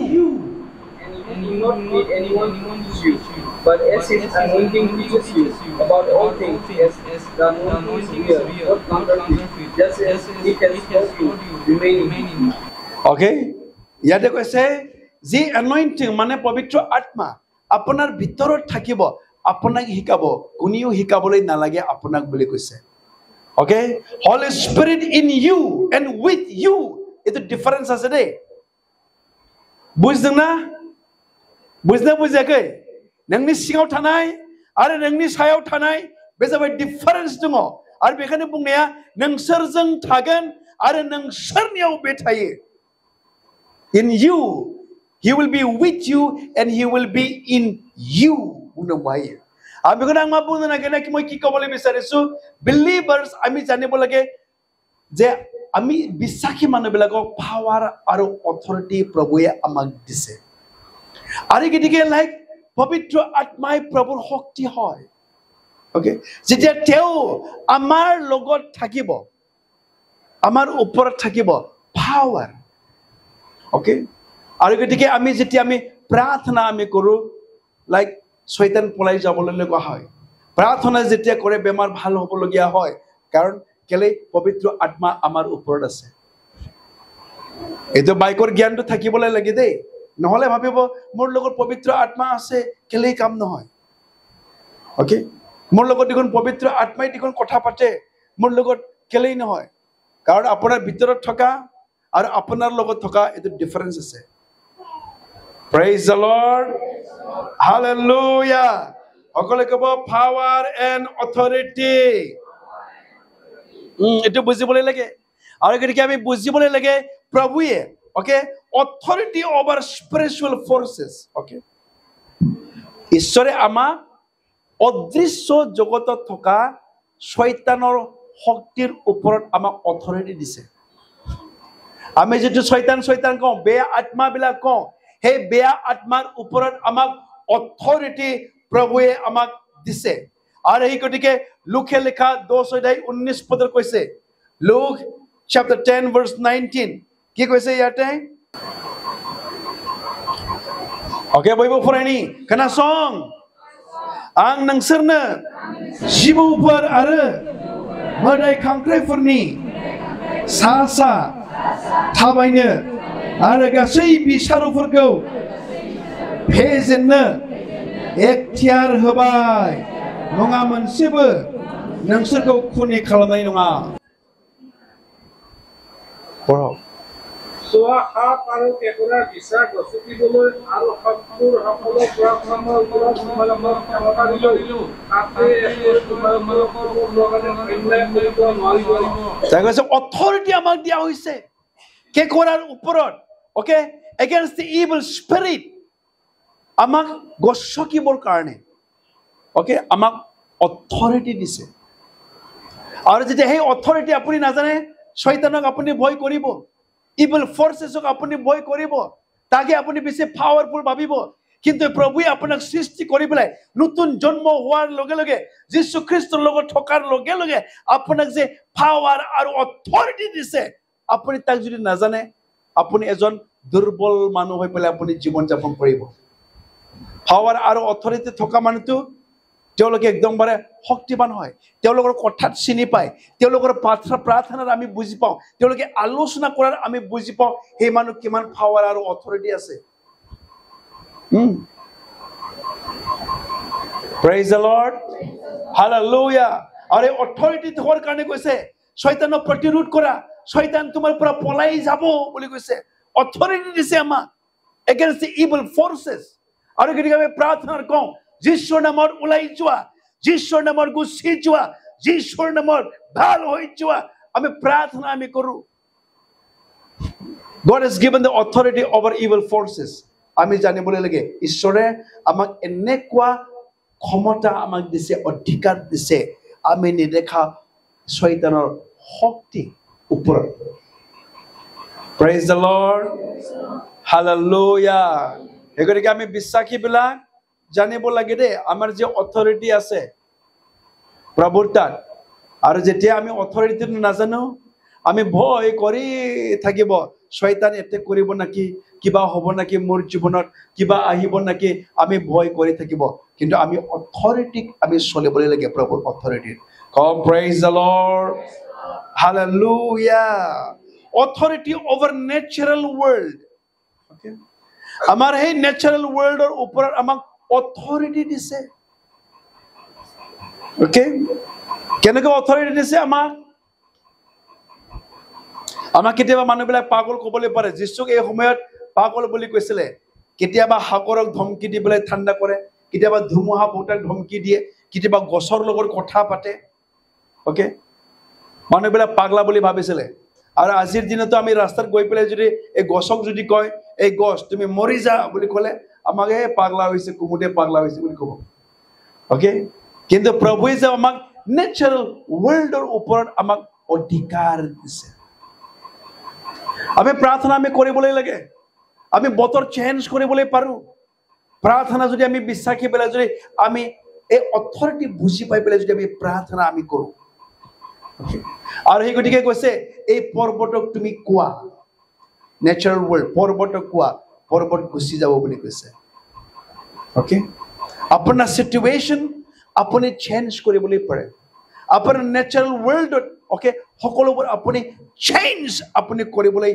And you do not need anyone to teach you. But as his anointing teaches you about all things, as the anointing is real, not counterfeit, just as he has taught you, remain in him. Okay? ইয়াতে কৈছে যি এনয়ন্টিং মানে পবিত্ৰ আত্মা আপোনাৰ ভিতৰত থাকিব আপোনাক শিকাব কোনেও শিকাবলৈ নালাগে আপোনাক বুলি কৈছে okay holy spirit in you and with you এটা ডিফাৰেন্স আছে দেই বুজিদोंना बुझना बुझाखै नोंनि सिङाव थानाय आरो नोंनि सायाव थानाय बे जाबाय डिफारेन्स दङ आरो बेखायनो बुंनाया नोंसोरजों थागोन आरो नोंसोरनियाव बे थायो in you he will be with you and he will be in you बुंनो हायो आरो बेखौनो आं मा बुंनो नागिरनाय মই কি ক'বলৈ বিচাৰিছো believers আমি জানিব লাগে যে আমি বিশ্বাসী মানুহবিলাকক পাৱাৰ আৰু অথৰিটি প্ৰভুৱে আমাক দিছে আৰু গতিকে লাইক পবিত্ৰ আত্মাই প্ৰভুৰ শক্তি হয় ওকে যেতিয়া তেওঁ আমাৰ লগত থাকিব আমাৰ ওপৰত থাকিব পাৱাৰ ওকে আৰু গতিকে আমি যেতিয়া আমি প্ৰাৰ্থনা আমি কৰো লাইক শয়তান পলাই যাবলৈ লগা হয় প্ৰাৰ্থনা যেতিয়া কৰে বেমাৰ ভাল হ'বলগীয়া হয় কাৰণ কেলে পবিত্ৰ আত্মা আমাৰ ওপৰত আছে এইটো বাইকৰ জ্ঞানটো থাকিবলৈ লাগে দেই নহলে ভাবিব মোৰ লগত পবিত্ৰ আত্মা আছে কেলে কাম নহয় ওকে মোৰ লগত দেখোন পবিত্ৰ আত্মাই দেখোন কথা পাতে মোৰ লগত কেলে নহয় কাৰণ আপোনাৰ ভিতৰত থকা আৰু আপোনাৰ লগত থকা এটা ডিফাৰেন্স আছে প্ৰেইজ দ্য লৰ্ড হালেলুয়া সকলে কব পাৱাৰ এণ্ড অথৰিটি এটো বুজিবলৈ লাগে আৰু গতিকে আমি বুজিবলৈ লাগে প্ৰভুৱে okay authority over spiritual forces okay ঈশ্বৰে আমাক অদৃশ্য জগতত থকা শয়তানৰ শক্তিৰ ওপৰত আমাক অথৰিটি দিছে আমি যেটো শয়তান কওঁ বেয়া আত্মাবিলাক কওঁ সেই বেয়া আত্মাৰ ওপৰত আমাক অথৰিটি প্ৰভুৱে আমাক দিছে আৰু এই গতিকে লুকে লেখা 10:19 পদৰ কৈছে লুক chapter 10 verse 19 কি কৈছে ইয়াতে ओके बयबो फरायनि खोनासं आं नोंसोरनो जिबौफोर आरो मोदाय खांख्राइफोरनि सा थाबायनो आरो गासै बिसारुफोरखौ फेजेननो एखथियार होबाय नङा मोनसेबो नोंसोरखौ खुनि खालामनाय नङा सोआ हाप आरो केकरा बिसा गसुकिবলৈ আৰু শত্ৰুৰ সকলো পৰাক্ৰমৰ ওপৰত তোমালোকক ক্ষমতা দিলো তাতে তোমালোকৰ লগতে অন্যায় কৰিব নোৱাৰিব তাই কৈছে অথৰিটি আমাক দিয়া হৈছে কেকৰাৰ ওপৰত ওকে এগেইনষ্ট দি ইভিল স্পিৰিট আমাক গছকিবৰ কাৰণে ওকে আমাক অথৰিটি দিছে আৰু যেতিয়া সেই অথৰিটি আপুনি নাজানে শয়তানক আপুনি ভয় কৰিব ইভিল ফৰ্চেছক আপুনি ভয় কৰিব তাকে আপুনি বেছি পাৱাৰফুল ভাবিব কিন্তু প্ৰভুৱে আপোনাক সৃষ্টি কৰি পেলাই নতুন জন্ম হোৱাৰ লগে লগে যীশু খ্ৰীষ্টৰ লগত থকাৰ লগে লগে আপোনাক যে পাৱাৰ আৰু অথৰিটি দিছে আপুনি তাক যদি নাজানে আপুনি এজন দুৰ্বল মানুহ হৈ পেলাই আপুনি জীৱন যাপন কৰিব পাৱাৰ আৰু অথৰিটি থকা মানুহটো তেওঁলোকে একদম বাৰে শক্তিবান হয় তেওঁলোকৰ কথাত চিনি পায় তেওঁলোকৰ প্ৰাৰ্থনাৰ আমি বুজি পাওঁ তেওঁলোকে আলোচনা কৰাৰ আমি বুজি পাওঁ সেই মানুহ কিমান পাৱাৰ আৰু অথৰিটি আছে প্ৰেইজ দ্য লৰ্ড হালেলুয়া আৰু অথৰিটি হোৱাৰ কাৰণে কৈছে শয়তানক প্ৰতিৰোধ কৰা শয়তান তোমাৰ পৰা পলাই যাব বুলি কৈছে অথৰিটি দিছে আমাক এগেইনষ্ট দি ইভিল ফৰ্চেছ আৰু গতিকে আমি প্ৰাৰ্থনাৰ কওঁ যীশুৰ নামত ওলাই যোৱা যীশুৰ নামত গুচি যোৱা যীশুৰ নামত ভাল হৈ যোৱা আমি প্ৰাৰ্থনা আমি কৰো God has given the authority over evil forces আমি জানিবলৈ লাগে ঈশ্বৰে আমাক এনেকুৱা ক্ষমতা আমাক দিছে অধিকাৰ দিছে আমি নেদেখা শয়তানৰ শক্তি ওপৰত praise the Lord hallelujah এগৰিকে আমি বিশ্বাসী বিলাক জানিব লাগে দে আমাৰ যে অথৰিটি আছে প্ৰভুৰ তাত আৰু যেতিয়া আমি অথৰিটি নাজানো আমি ভয় কৰি থাকিব শয়তান এতে কৰিব নাকি কিবা হ'ব নাকি মোৰ জীৱনত কিবা আহিব নাকি আমি ভয় কৰি থাকিব কিন্তু আমি অথৰিটিক আমি চলিবলৈ লাগে প্ৰভুৰ অথৰিটিত কম praise the Lord hallelujah authority over natural world okay আমাৰ সেই নেচাৰেল ৱৰ্ল্ডৰ ওপৰত আমাক অথৰিটি দিছে ওকে কেনেকৈ অথৰিটি দিছে আমাক কেতিয়াবা মানুহবিলাক পাগল ক'বলৈ পাৰে যিশুক এই সময়ত পাগল বুলি কৈছিলে কেতিয়াবা সাগৰক ধমকি দি পেলাই ঠাণ্ডা কৰে কেতিয়াবা ধুমুহা বতাহক ধমকি দিয়ে কেতিয়াবা গছৰ লগত কথা পাতে ওকে মানুহবিলাক পাগলা বুলি ভাবিছিলে আৰু আজিৰ দিনতো আমি ৰাস্তাত গৈ পেলাই যদি এই গছক যদি কয় এই গছ তুমি মৰি যা বুলি ক'লে আমাক এই পাগলা হৈছে কুমুদে পাগলা হৈছে বুলি ক'ব ওকে কিন্তু প্ৰভুৱে যে আমাক নেচাৰেল ৱৰ্ল্ডৰ ওপৰত আমাক অধিকাৰ দিছে আমি প্ৰাৰ্থনা আমি কৰিবলৈ লাগে আমি বতৰ চেঞ্জ কৰিবলৈ পাৰোঁ প্ৰাৰ্থনা যদি আমি বিশ্বাসী পেলাই যদি আমি এই অথৰিটি বুজি পাই পেলাই যদি আমি প্ৰাৰ্থনা আমি কৰোঁ আৰু সেই গতিকে কৈছে এই পৰ্বতক তুমি কোৱা নেচাৰেল ৱৰ্ল্ড পৰ্বতক কোৱা পৰ্বত গুচি যাব বুলি কৈছে ওকে আপোনাৰ চিটুৱেশ্যন আপুনি চেঞ্জ কৰিবলৈ পাৰে আপোনাৰ নেচাৰেল ৱৰ্ল্ডত ওকে সকলোবোৰ আপুনি চেঞ্জ আপুনি কৰিবলৈ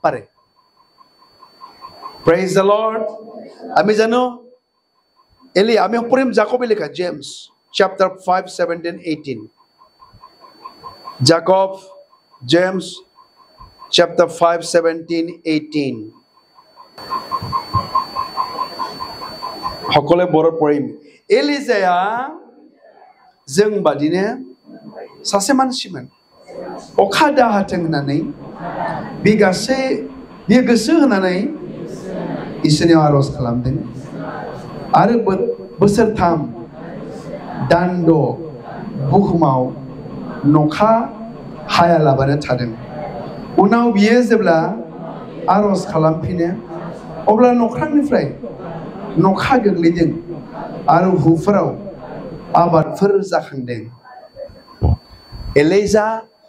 পাৰে প্ৰেইজ দ্য লৰ্ড আমি জানো আমি পঢ়িম জাকবে লিখা জেমছ chapter 5:17-18 James chapter 5:17-18 সকলে বৰ পঢ়িম এলিজায়া जों बादिनो सासे मानसिमोन अखा दाहाथों होननानै बे गोसो होनानै इसोरनियाव आरज खालामदों आरो बोसोरथाम दान्द बुहुमाव नखा हायालाबानो थादों उनाव बियो जेब्ला आरज खालामफिनो अब्ला नख्रांनिफ्राय नखा गोग्लैदों आरो हुफोराव आबादफोर जाखांदों एलिजा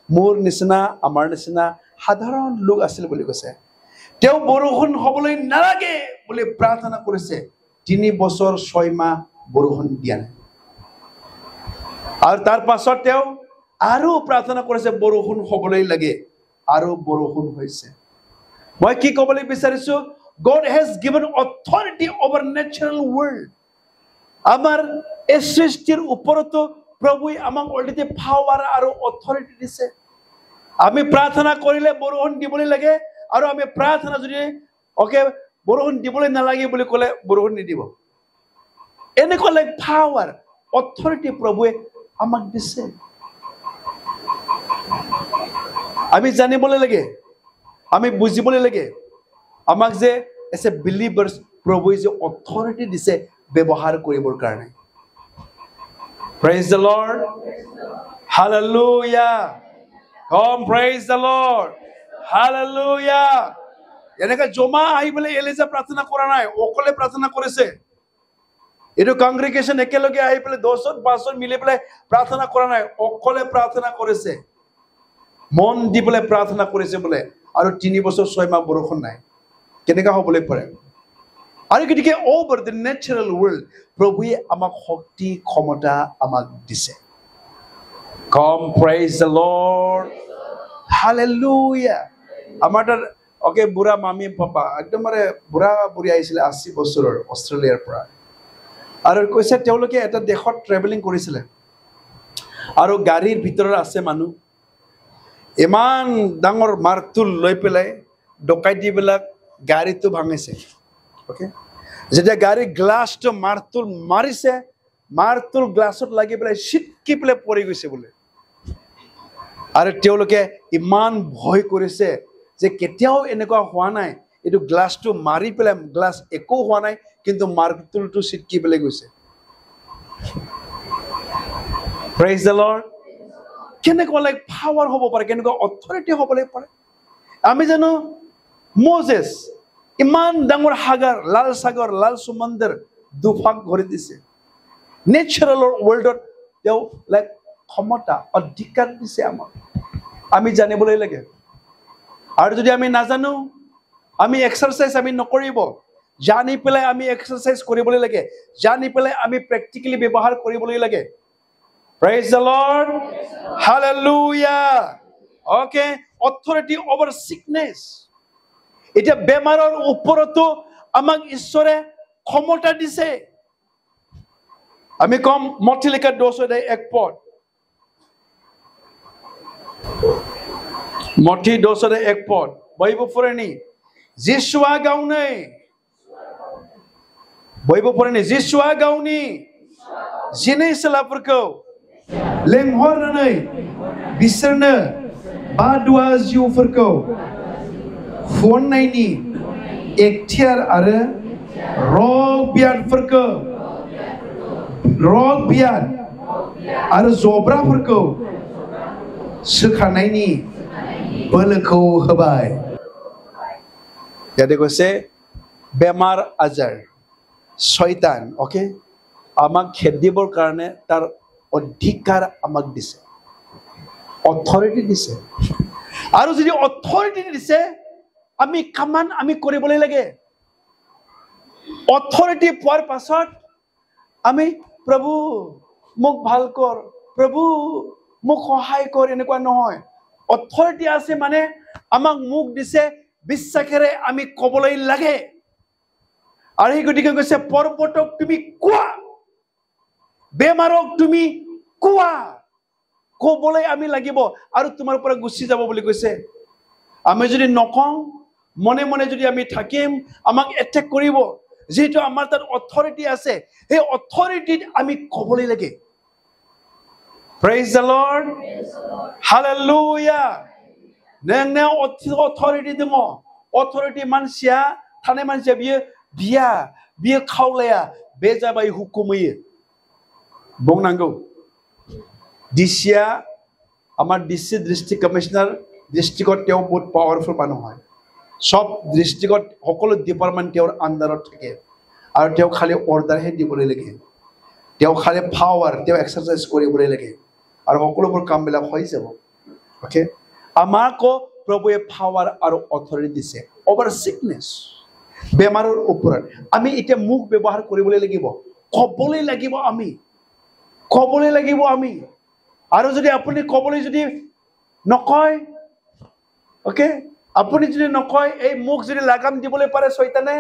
मोर निसिना आमार निसिना साधारण लोक আছিল বুলি কৈছে তেওঁ বৰষুণ হ'বলৈ নালাগে বুলি প্ৰাৰ্থনা কৰিছে 3 বছৰ 6 মাহ বৰষুণ দিয়া নাই আৰু তাৰ পাছত তেওঁ আৰু প্ৰাৰ্থনা কৰিছে বৰষুণ হ'বলৈ লাগে আৰু বৰষুণ হৈছে মই কি ক'বলৈ বিচাৰিছো God has given authority over natural world আমাৰ এই সৃষ্টিৰ ওপৰতো প্ৰভুই আমাক অলৰেডি পাৱাৰ আৰু অথৰিটি দিছে আমি প্ৰাৰ্থনা কৰিলে বৰষুণ দিবলৈ লাগে আৰু আমি প্ৰাৰ্থনা যদি ওকে বৰষুণ দিবলৈ নালাগে বুলি ক'লে বৰষুণ নিদিব এনেকুৱা লাইক পাৱাৰ অথৰিটি প্ৰভুৱে আমাক দিছে আমি জানিবলৈ লাগে আমি বুজিবলৈ লাগে আমাক যে এজ এ বিলিভাৰ্ছ প্ৰভুৱে যে অথৰিটি দিছে ব্যৱহাৰ কৰিবৰ কাৰণে Praise the Lord. Hallelujah. Come praise the Lord. Hallelujah. এনেকা জমা আহি বলে এলিজা প্ৰাৰ্থনা কৰা নাই অকলে প্ৰাৰ্থনা কৰিছে এটো কংগ্ৰিগেশ্যন একেলগে আহি বলে 200-500 মিলি বলে প্ৰাৰ্থনা কৰা নাই অকলে প্ৰাৰ্থনা কৰিছে মন দি বলে প্ৰাৰ্থনা কৰিছে বলে আৰু 3 বছৰ 6 মাহ বৰষুণ নাই কেনেকা হ'বলৈ পাৰে আৰু গতিকে over the natural world প্ৰভুৱে আমাক শক্তি ক্ষমতা আমাক দিছে come praise the Lord hallelujah আমাৰ তাৰ ওকে বুঢ়া মামী পাপা একদমৰে বুঢ়া বুঢ়ী আহিছিলে 80 বছৰৰ অষ্ট্ৰেলিয়াৰ পৰা আৰু কৈছে তেওঁলোকে এটা দেশত ট্ৰেভেলিং কৰিছিলে আৰু গাড়ীৰ ভিতৰত আছে মানুহ ইমান ডাঙৰ মাৰতুল লৈ পেলাই ডকাইতিবিলাক গাড়ীটো ভাঙিছে ওকে যেতিয়া গাড়ী গ্লাছটো মাৰতুল মাৰিছে মাৰতুল গ্লাছত লাগি পেলাই চিটকি পেলাই পৰি গৈছে বোলে আৰু তেওঁলোকে ইমান ভয় কৰিছে যে কেতিয়াও এনেকুৱা হোৱা নাই এটো গ্লাছটো মাৰি পেলাই গ্লাছ একো হোৱা নাই কিন্তু মাৰতুলটো চিটকি পেলাই গৈছে প্ৰেইজ দ্য লৰ্ড কেনেকুৱা লাইক পাৱাৰ হ'ব পাৰে কেনেকুৱা অথৰিটি হ'বলৈ পাৰে আমি জানো মোজেছ ইমান ডাঙৰ সাগৰ লাল সমুদ্ৰ দুভাগ কৰি দিছে নেচাৰেল ৱৰ্ল্ডত তেওঁ লাইক ক্ষমতা অধিকাৰ দিছে আমাক আমি জানিবলৈ লাগে আৰু যদি আমি নাজানো আমি এক্সাৰসাইজ আমি নকৰিব জানি পেলাই আমি এক্সাৰসাইজ কৰিবলৈ লাগে জানি পেলাই আমি প্ৰেক্টিকেলি ব্যৱহাৰ কৰিবলৈ লাগে praise the Lord hallelujah okay authority over sickness এটা বেমাৰৰ ওপৰতো আমাক ঈশ্বৰে ক্ষমতা দিছে আমি কম মথিলিকা 10:1 পদ মথি 10:1 পদ বাইবেল পড়েনি जिसुआ गावनै বাইবেল পড়েনি जिसुआ गावनि जिनै सोलाफोरखौ लेंहरनानै बिसोरनो बादुवा जिउफोरखौ हुननायनि एक्टियार आरो रग बियाद आरो जब्राफोरखौ सोखानायनि बोलोखौ होबाय यादे কৈছে बेमार आजार शयतान ओके আমাক খেদিবৰ কাৰণে তাৰ অধিকাৰ আমাক দিছে অথৰিটি দিছে আৰু যদি অথৰিটি দিছে আমি কামান আমি কৰিবলৈ লাগে অথৰিটি পোৱাৰ পাছত আমি প্ৰভু মোক ভাল কৰ প্ৰভু মোক সহায় কৰ এনেকুৱা নহয় অথৰিটি আছে মানে আমাক মুখ দিছে বিশ্বাসেৰে আমি ক'বলৈ লাগে আৰু এই গতিকে কৈছে পৰ্বতক তুমি কোৱা বেমাৰক তুমি কোৱা ক'বলৈ আমি লাগিব আৰু তোমাৰ পৰা গুচি যাব বুলি কৈছে আমি যদি নকওঁ মনে মনে যদি আমি থাকিম আমাক এটেক কৰিব যেটো আমাৰ তাত অথৰিটি আছে এই অথৰিটিত আমি ক'বলৈ লাগে প্ৰেজ দ্য লৰ্ড হালেলুয়া नोंनो अथरिटी दङ अथरिटी मानसिया थानाय मानसिया बियो खावलाया बे जाबाय हुकुमै बुंनांगौ डिसिया আমাৰ ডিসি ডিস্ট্ৰিক্ট কমিশনাৰ ডিস্ট্ৰিক্টত তেও বহুত পাওয়াৰফুল মানুহ হয় সব ডিস্ট্ৰিক্টত সকলো ডিপাৰ্টমেন্ট তেওৰ আন্ডাৰত থাকে আৰু তেও খালি অৰ্ডাৰ হে দিবলৈ লাগে তেও খালি পাৱাৰ তেও এক্সাৰসাইজ কৰিবলৈ লাগে আৰু সকলোবোৰ কামবিলাক হৈ যাব ওকে আমাকো প্ৰভুৱে পাৱাৰ আৰু অথৰিটি দিছে ওভাৰ সিকনেস বেমাৰৰ ওপৰত আমি এটা মুখ ব্যৱহাৰ কৰিবলৈ লাগিব ক'বলৈ লাগিব আমি আৰু যদি আপুনি ক'বলৈ যদি নকয় ওকে আপুনি যদি নকয় এই মুখ যদি লাগাম দিবলৈ পাৰে শয়তানে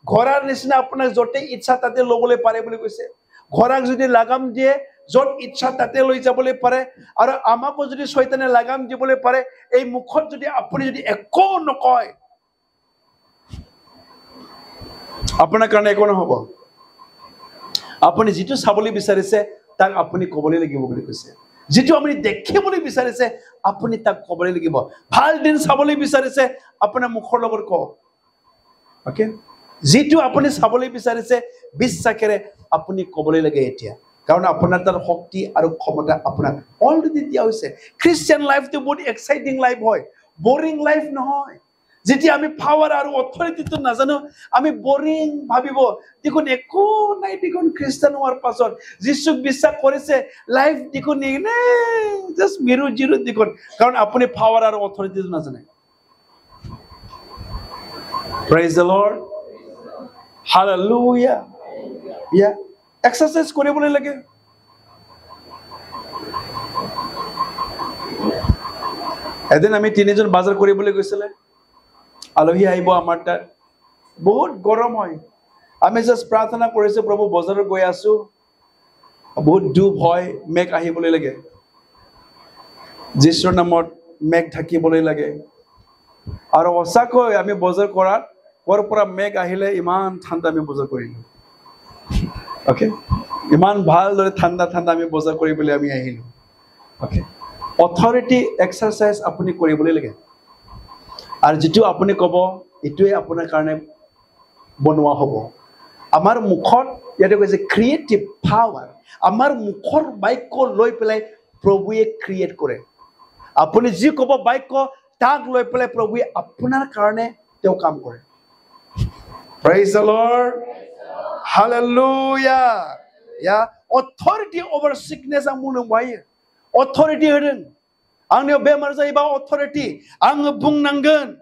ঘোঁৰাৰ নিচিনা আপোনাক যতে ইচ্ছা তাতে ল'বলৈ পাৰে বুলি কৈছে ঘোঁৰাক যদি লাগাম দিয়ে যত ইচ্ছা তাতে লৈ যাবলৈ পাৰে আৰু আমাকো যদি শয়তানে লাগাম দিবলৈ পাৰে এই মুখত যদি আপুনি যদি একো নকয় আপোনাৰ কাৰণে একো নহব আপুনি যেটো চাবলৈ বিচাৰিছে তাক আপুনি ক'বলৈ লাগিব বুলি কৈছে যেটো আপুনি দেখিবলৈ বিচাৰিছে আপুনি তাক ক'বলৈ লাগিব ভাল দিন চাবলৈ বিচাৰিছে আপোনাৰ মুখৰ লগত কওক ওকে যেটো আপুনি চাবলৈ বিচাৰিছে বিশ্বাসেৰে আপুনি ক'বলৈ লাগে এতিয়া কাৰণ আপোনাৰ তাৰ শক্তি আৰু ক্ষমতা আপোনাক অলৰেডি দিয়া হৈছে খ্ৰীষ্টিয়ান লাইফটো বহুত এক্সাইটিং লাইফ হয় বৰিং লাইফ নহয় যেতিয়া আমি পাৱাৰ আৰু অথৰিটিটো নাজানো আমি বৰিং ভাবিব দেখোন একো নাই দেখোন খ্ৰীষ্টিয়ান হোৱাৰ পাছত যিশুক বিশ্বাস কৰিছে লাইফ দেখোন নে জাষ্ট মিৰু জিৰো দেখোন কাৰণ আপুনি পাৱাৰ আৰু অথৰিটিটো নাজানে praise the lord hallelujah exercise কৰিবলৈ লাগে এদিন আমি তিনিজন বাজাৰ কৰিবলৈ গৈছিলে আলহী আহিব আমাৰ তাত বহুত গৰম হয় আমি জাস্ট প্ৰাৰ্থনা কৰিছো প্ৰভু বজাৰত গৈ আছো বহুত ডুব হয় মেঘ আহিবলৈ লাগে যিশুৰ নামত মেঘ ঢাকিবলৈ লাগে আৰু সঁচাকৈ আমি বজাৰ কৰাত কৰ পৰা মেঘ আহিলে ইমান ঠাণ্ডা আমি বজাৰ কৰিলো ওকে ইমান ভালদৰে ঠাণ্ডা আমি বজাৰ কৰিবলৈ আমি আহিলো ওকে অথৰিটি এক্সাৰসাইজ আপুনি কৰিবলৈ লাগে আৰু যেটো আপুনি ক'ব এটোৱে আপোনাৰ কাৰণে বনোৱা হ'ব আমাৰ মুখত ইয়াতে কৈছে ক্ৰিয়েটিভ পাৱাৰ আমাৰ মুখৰ বাক্য লৈ পেলাই প্ৰভুৱে ক্ৰিয়েট কৰে আপুনি যি ক'ব বাক্য তাক লৈ পেলাই প্ৰভুৱে আপোনাৰ কাৰণে তেওঁ কাম কৰে praise the lord Hallelujah. Yeah. Authority over sickness amun why. Authority hidden. Angnya bemar zaiba authority. Ang bungnanggan.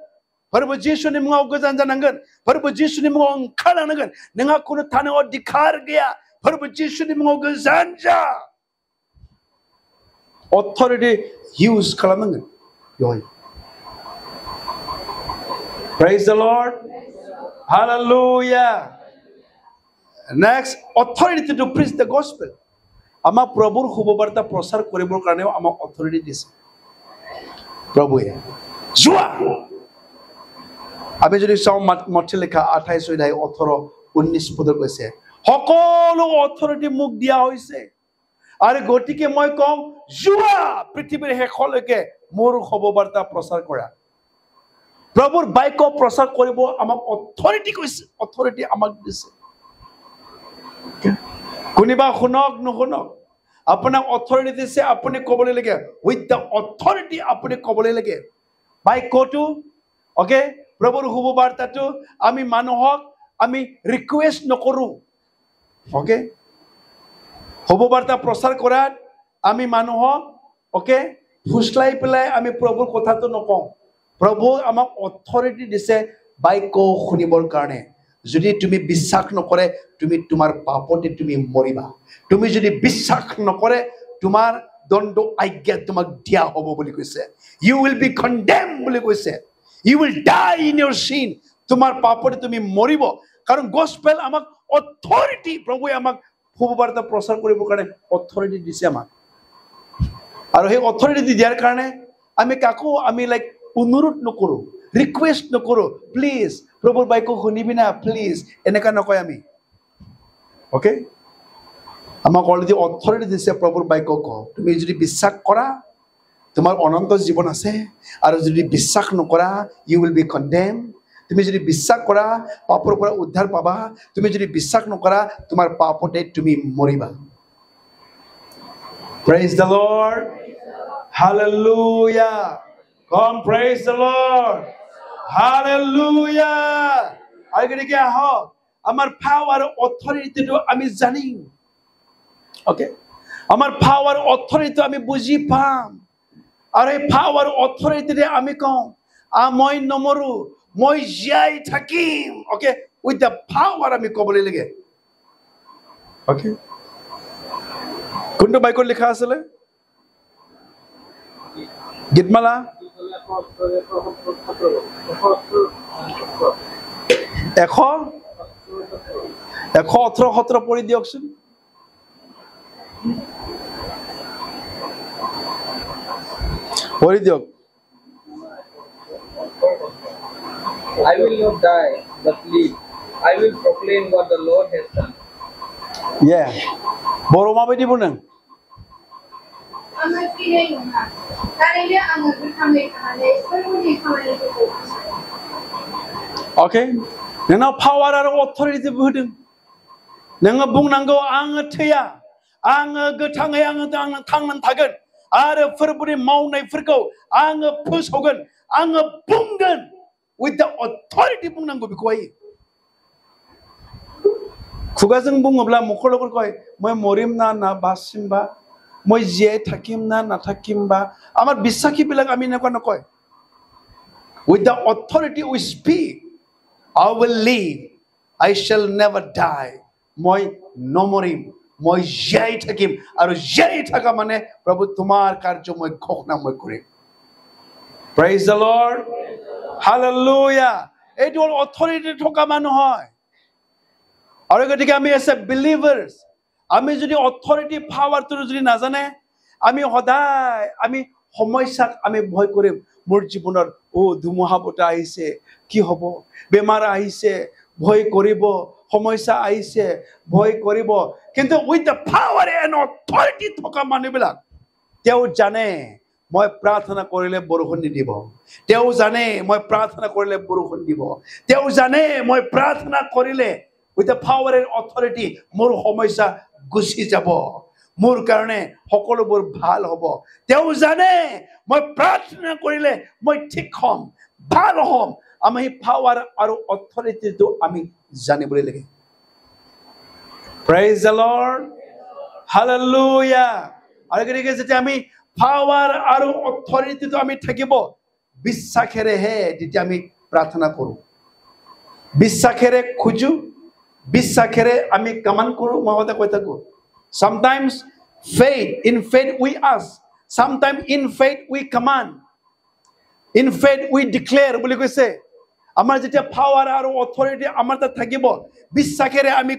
Perbu Jisu ni mengau gazanjananggan. Perbu Jisu ni mengau kalananggan. Nenga kuno tanah o dikar gaya. Perbu Jisu ni mengau gazanja. Authority use kalananggan. Yoi. Praise the Lord. Hallelujah. Next, authority to preach the gospel. Ama Prabhur Hubobarta prosar koribor karone ama authority dise. Prabhuye. Jua. Ami jodi saw mothi lekha 28 অধ্যায় 18 19 পদৰ কৈছে সকলো authority মোক দিয়া হৈছে আৰু গটিকে মই কম জুৱা পৃথিৱীৰ শেষলৈকে মোৰ খবৰবাৰ্তা প্ৰচাৰ কৰা প্ৰভুৰ বাইক প্ৰচাৰ কৰিব আমাক অথৰিটি কৈছে অথৰিটি আমাক দিছে কোনিবা শুনক নুশুনক আপোনাক অথৰিটি দিছে আপুনি ক'বলৈ লাগে উইথ দা অথৰিটি আপুনি ক'বলৈ লাগে বাইকটো ওকে প্ৰভুৰ খবৰবাৰ্তাটো আমি মানুহক আমি ৰিকুৱেষ্ট নকৰো ওকে খবৰবাৰ্তা প্ৰচাৰ কৰাত আমি মানুহক ওকে ফুসলাই পেলাই আমি প্ৰভুৰ কথাটো নকওঁ প্ৰভু আমাক অথৰিটি দিছে বাইক শুনিবৰ কাৰণে যদি তুমি বিশ্বাস নকৰে তুমি তোমাৰ পাপতে তুমি মৰিবা তুমি যদি বিশ্বাস নকৰে তোমাৰ দণ্ড আজ্ঞা তোমাক দিয়া হ'ব বুলি কৈছে you will be condemned বুলি কৈছে you will die in your sin তোমাৰ পাপতে তুমি মৰিব কাৰণ gospel আমাক অথৰিটি প্ৰভুৱে আমাক খবৰবাৰ্তা প্ৰচাৰ কৰিবৰ কাৰণে অথৰিটি দিছে আমাক আৰু সেই অথৰিটি দিয়াৰ কাৰণে আমি কাকো আমি লাইক অনুৰোধ নকৰো ৰিকুৱেষ্ট নকৰো প্লিজ প্ৰভুৰ বাইক শুনিবি না প্লিজ এনেকা নকয় আমি ওকে আমাক অলৰেডি অথৰিটি দিছে প্ৰভুৰ বাইক তুমি যদি বিশ্বাস কৰা তোমাৰ অনন্ত জীৱন আছে আৰু যদি বিশ্বাস নকৰা you will be condemned তুমি যদি বিশ্বাস কৰা পাপৰ পৰা উদ্ধাৰ পাবা তুমি যদি বিশ্বাস নকৰা তোমাৰ পাপতে তুমি মৰিবা praise the lord hallelujah come praise the lord hallelujah আইগিকে আহক আমাৰ power authority টো আমি জানিম ওকে আমাৰ power authority আমি বুজি পাম আৰু এই power authority ৰে আমি কওঁ মই নমৰো মই জীয়াই থাকিম ওকে উইথ দা পাৱাৰ আমি ক'বলৈ লাগে ওকে কোনটো বাইকত লিখা আছিল গীতমালা 118 পঢ়ি দিয়কচোন পঢ়ি দিয়ক I will not die, but live. I will proclaim what the Lord has done. Yeah. Boroma bedi bunang. Anga kire yunga. Karele anga gutame kahale. Sarvuni kamale ko. Okay. Nena power ar authority budeng. Nena bungnanggo anga thya. Anga gotangai anga thangnan thagan. Are forbudi mawnaiफोरखौ anga फोसावगोन. Anga bungan. With the authority bungnanggo bikoi. खुगाजों बुङोब्ला मखलफोर कय মই মৰিম না না বাসিমবা মই জিয়াই থাকিম না না থাকিমবা আমাৰ বিশ্বাসী বিলাক আমি নকয় নকয় with the authority we speak I will live I shall never die মই নমৰিম মই জিয়াই থাকিম আৰু জিয়াই থাকা মানে প্ৰভু তোমাৰ কাৰ্য মই ঘোষণা মই কৰিম praise the lord hallelujah এইটো authority থকা মানুহ হয় আৰু গতিকে আমি এজ এ বিলিভাৰ্স আমি যদি অথৰিটি পাৱাৰটো যদি নাজানে আমি সদায় আমি সমস্যাক আমি ভয় কৰিম মোৰ জীৱনৰ ধুমুহা বতাহ আহিছে কি হ'ব বেমাৰ আহিছে ভয় কৰিব সমস্যা আহিছে ভয় কৰিব কিন্তু with the power and authority থকা মানুহবিলাক তেওঁ জানে মই প্ৰাৰ্থনা কৰিলে বৰষুণ নিদিব তেওঁ জানে মই প্ৰাৰ্থনা কৰিলে বৰষুণ দিব তেওঁ জানে মই প্ৰাৰ্থনা কৰিলে with the power and authority মোৰ সমস্যা গুছি যাব মোৰ কাৰণে সকলোবোৰ ভাল হ'ব তেওঁ জানে মই প্ৰাৰ্থনা কৰিলে মই ঠিক হ'ম ভাল হ'ম আমি পাৱাৰ আৰু অথৰিটিটো আমি জানিবলৈ লাগে praise the lord hallelujah আৰু গতিকে যেতিয়া আমি পাৱাৰ আৰু অথৰিটিটো আমি থাকিব বিশ্বাসেৰেহে যেতিয়া আমি প্ৰাৰ্থনা কৰো বিশ্বাসেৰে খুজো বিশ্বাসেৰে আমি কামান কৰো মহতে কৈ থাকো sometimes in faith we ask sometimes in faith we command in faith we declare বুলি কৈছে আমাৰ যেতিয়া পাৱাৰ আৰু অথৰিটি আমাৰ তাত থাকিব বিশ্বাসেৰে আমি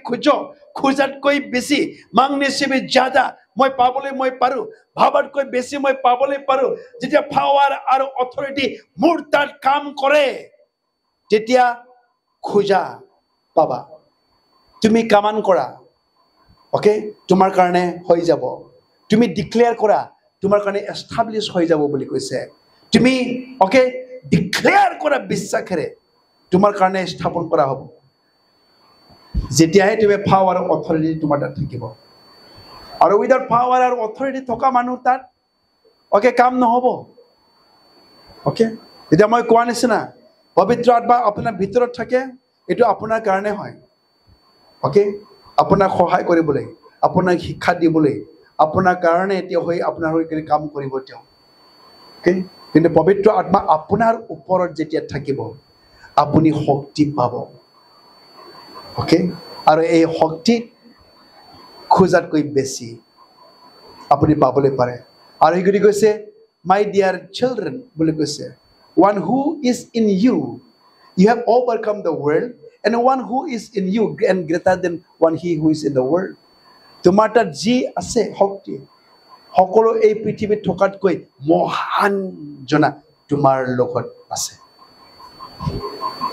খোজাতকৈ বেছি মাংনেছিবি জাদা মই পাবলৈ মই পাৰো ভাবাতকৈ বেছি মই পাবলৈ পাৰো যেতিয়া পাৱাৰ আৰু অথৰিটি মোৰ তাত কাম কৰে তেতিয়া খোজা পাবা তুমি কামান কৰা ওকে তোমাৰ কাৰণে হৈ যাব তুমি ডিক্লেয়াৰ কৰা তোমাৰ কাৰণে এস্টাবলিশ হৈ যাব বুলি কৈছে তুমি ওকে ডিক্লেয়াৰ কৰা বিশ্বাসেৰে তোমাৰ কাৰণে স্থাপন কৰা হ'ব যেতিয়াহে তুমি পাৱাৰ আৰু অথৰিটি তোমাৰ তাত থাকিব আৰু উইদাউট পাৱাৰ আৰু অথৰিটি থকা মানুহ তাত ওকে কাম নহব ওকে এতিয়া মই কোৱা নিচিনা পবিত্ৰ আত্মা আপোনাৰ ভিতৰত থাকে এটো আপোনাৰ কাৰণে হয় ওকে আপোনাক সহায় কৰিবলৈ আপোনাক শিক্ষা দিবলৈ আপোনাৰ কাৰণে এতিয়া হৈ আপোনাৰ হৈ কাম কৰিব তেওঁ ওকে কিন্তু পবিত্ৰ আত্মা আপোনাৰ ওপৰত যেতিয়া থাকিব আপুনি শক্তি পাব ওকে আৰু এই শক্তি খোজাতকৈ বেছি আপুনি পাবলৈ পাৰে আৰু এই কৈছে মাই ডিয়াৰ চিলড্ৰেন বুলি কৈছে one who is in you you have overcome the world and one who is in you and greater than one he who is in the world তোমাৰ তাত যি আছে শক্তি সকলো এই পৃথিৱীত থকাতকৈ মহান জনা তোমাৰ লগত আছে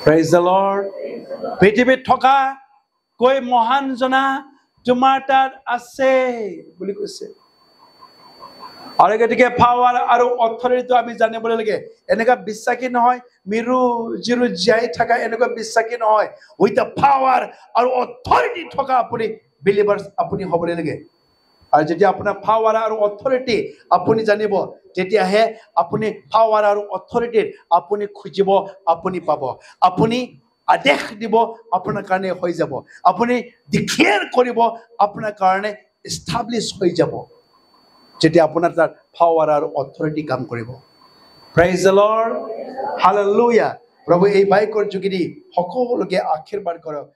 praise the lord পৃথিৱীত থকা কৈ মহান জনা তোমাৰ তাত আছে বুলি কৈছে আৰু গতিকে পাৱাৰ আৰু অথৰিটি আমি জানিবলৈ লাগে এনেকা বিশ্বাসী নহয় মিৰু জিৰু যাই থকা এনেকা বিশ্বাসী নহয় উইথ দ্য পাৱাৰ আৰু অথৰিটি থকা আপুনি বিলিভাৰ্স আপুনি হ'বলৈ লাগে আৰু যেতিয়া আপোনাৰ পাৱাৰ আৰু অথৰিটি আপুনি জানিব তেতিয়াহে আপুনি পাৱাৰ আৰু অথৰিটি আপুনি খুজিব আপুনি পাব আপুনি আদেশ দিব আপোনাৰ কাৰণে হৈ যাব আপুনি ডিক্লেয়াৰ কৰিব আপোনাৰ কাৰণে এস্টাবলিশ হৈ যাব যেতিয়া আপোনাৰ তাত পাৱাৰ আৰু অথৰিটি কাম কৰিব praise the lord hallelujah প্ৰভু এই বাইকৰ যোগেদি সকলোকে আশীৰ্বাদ কৰক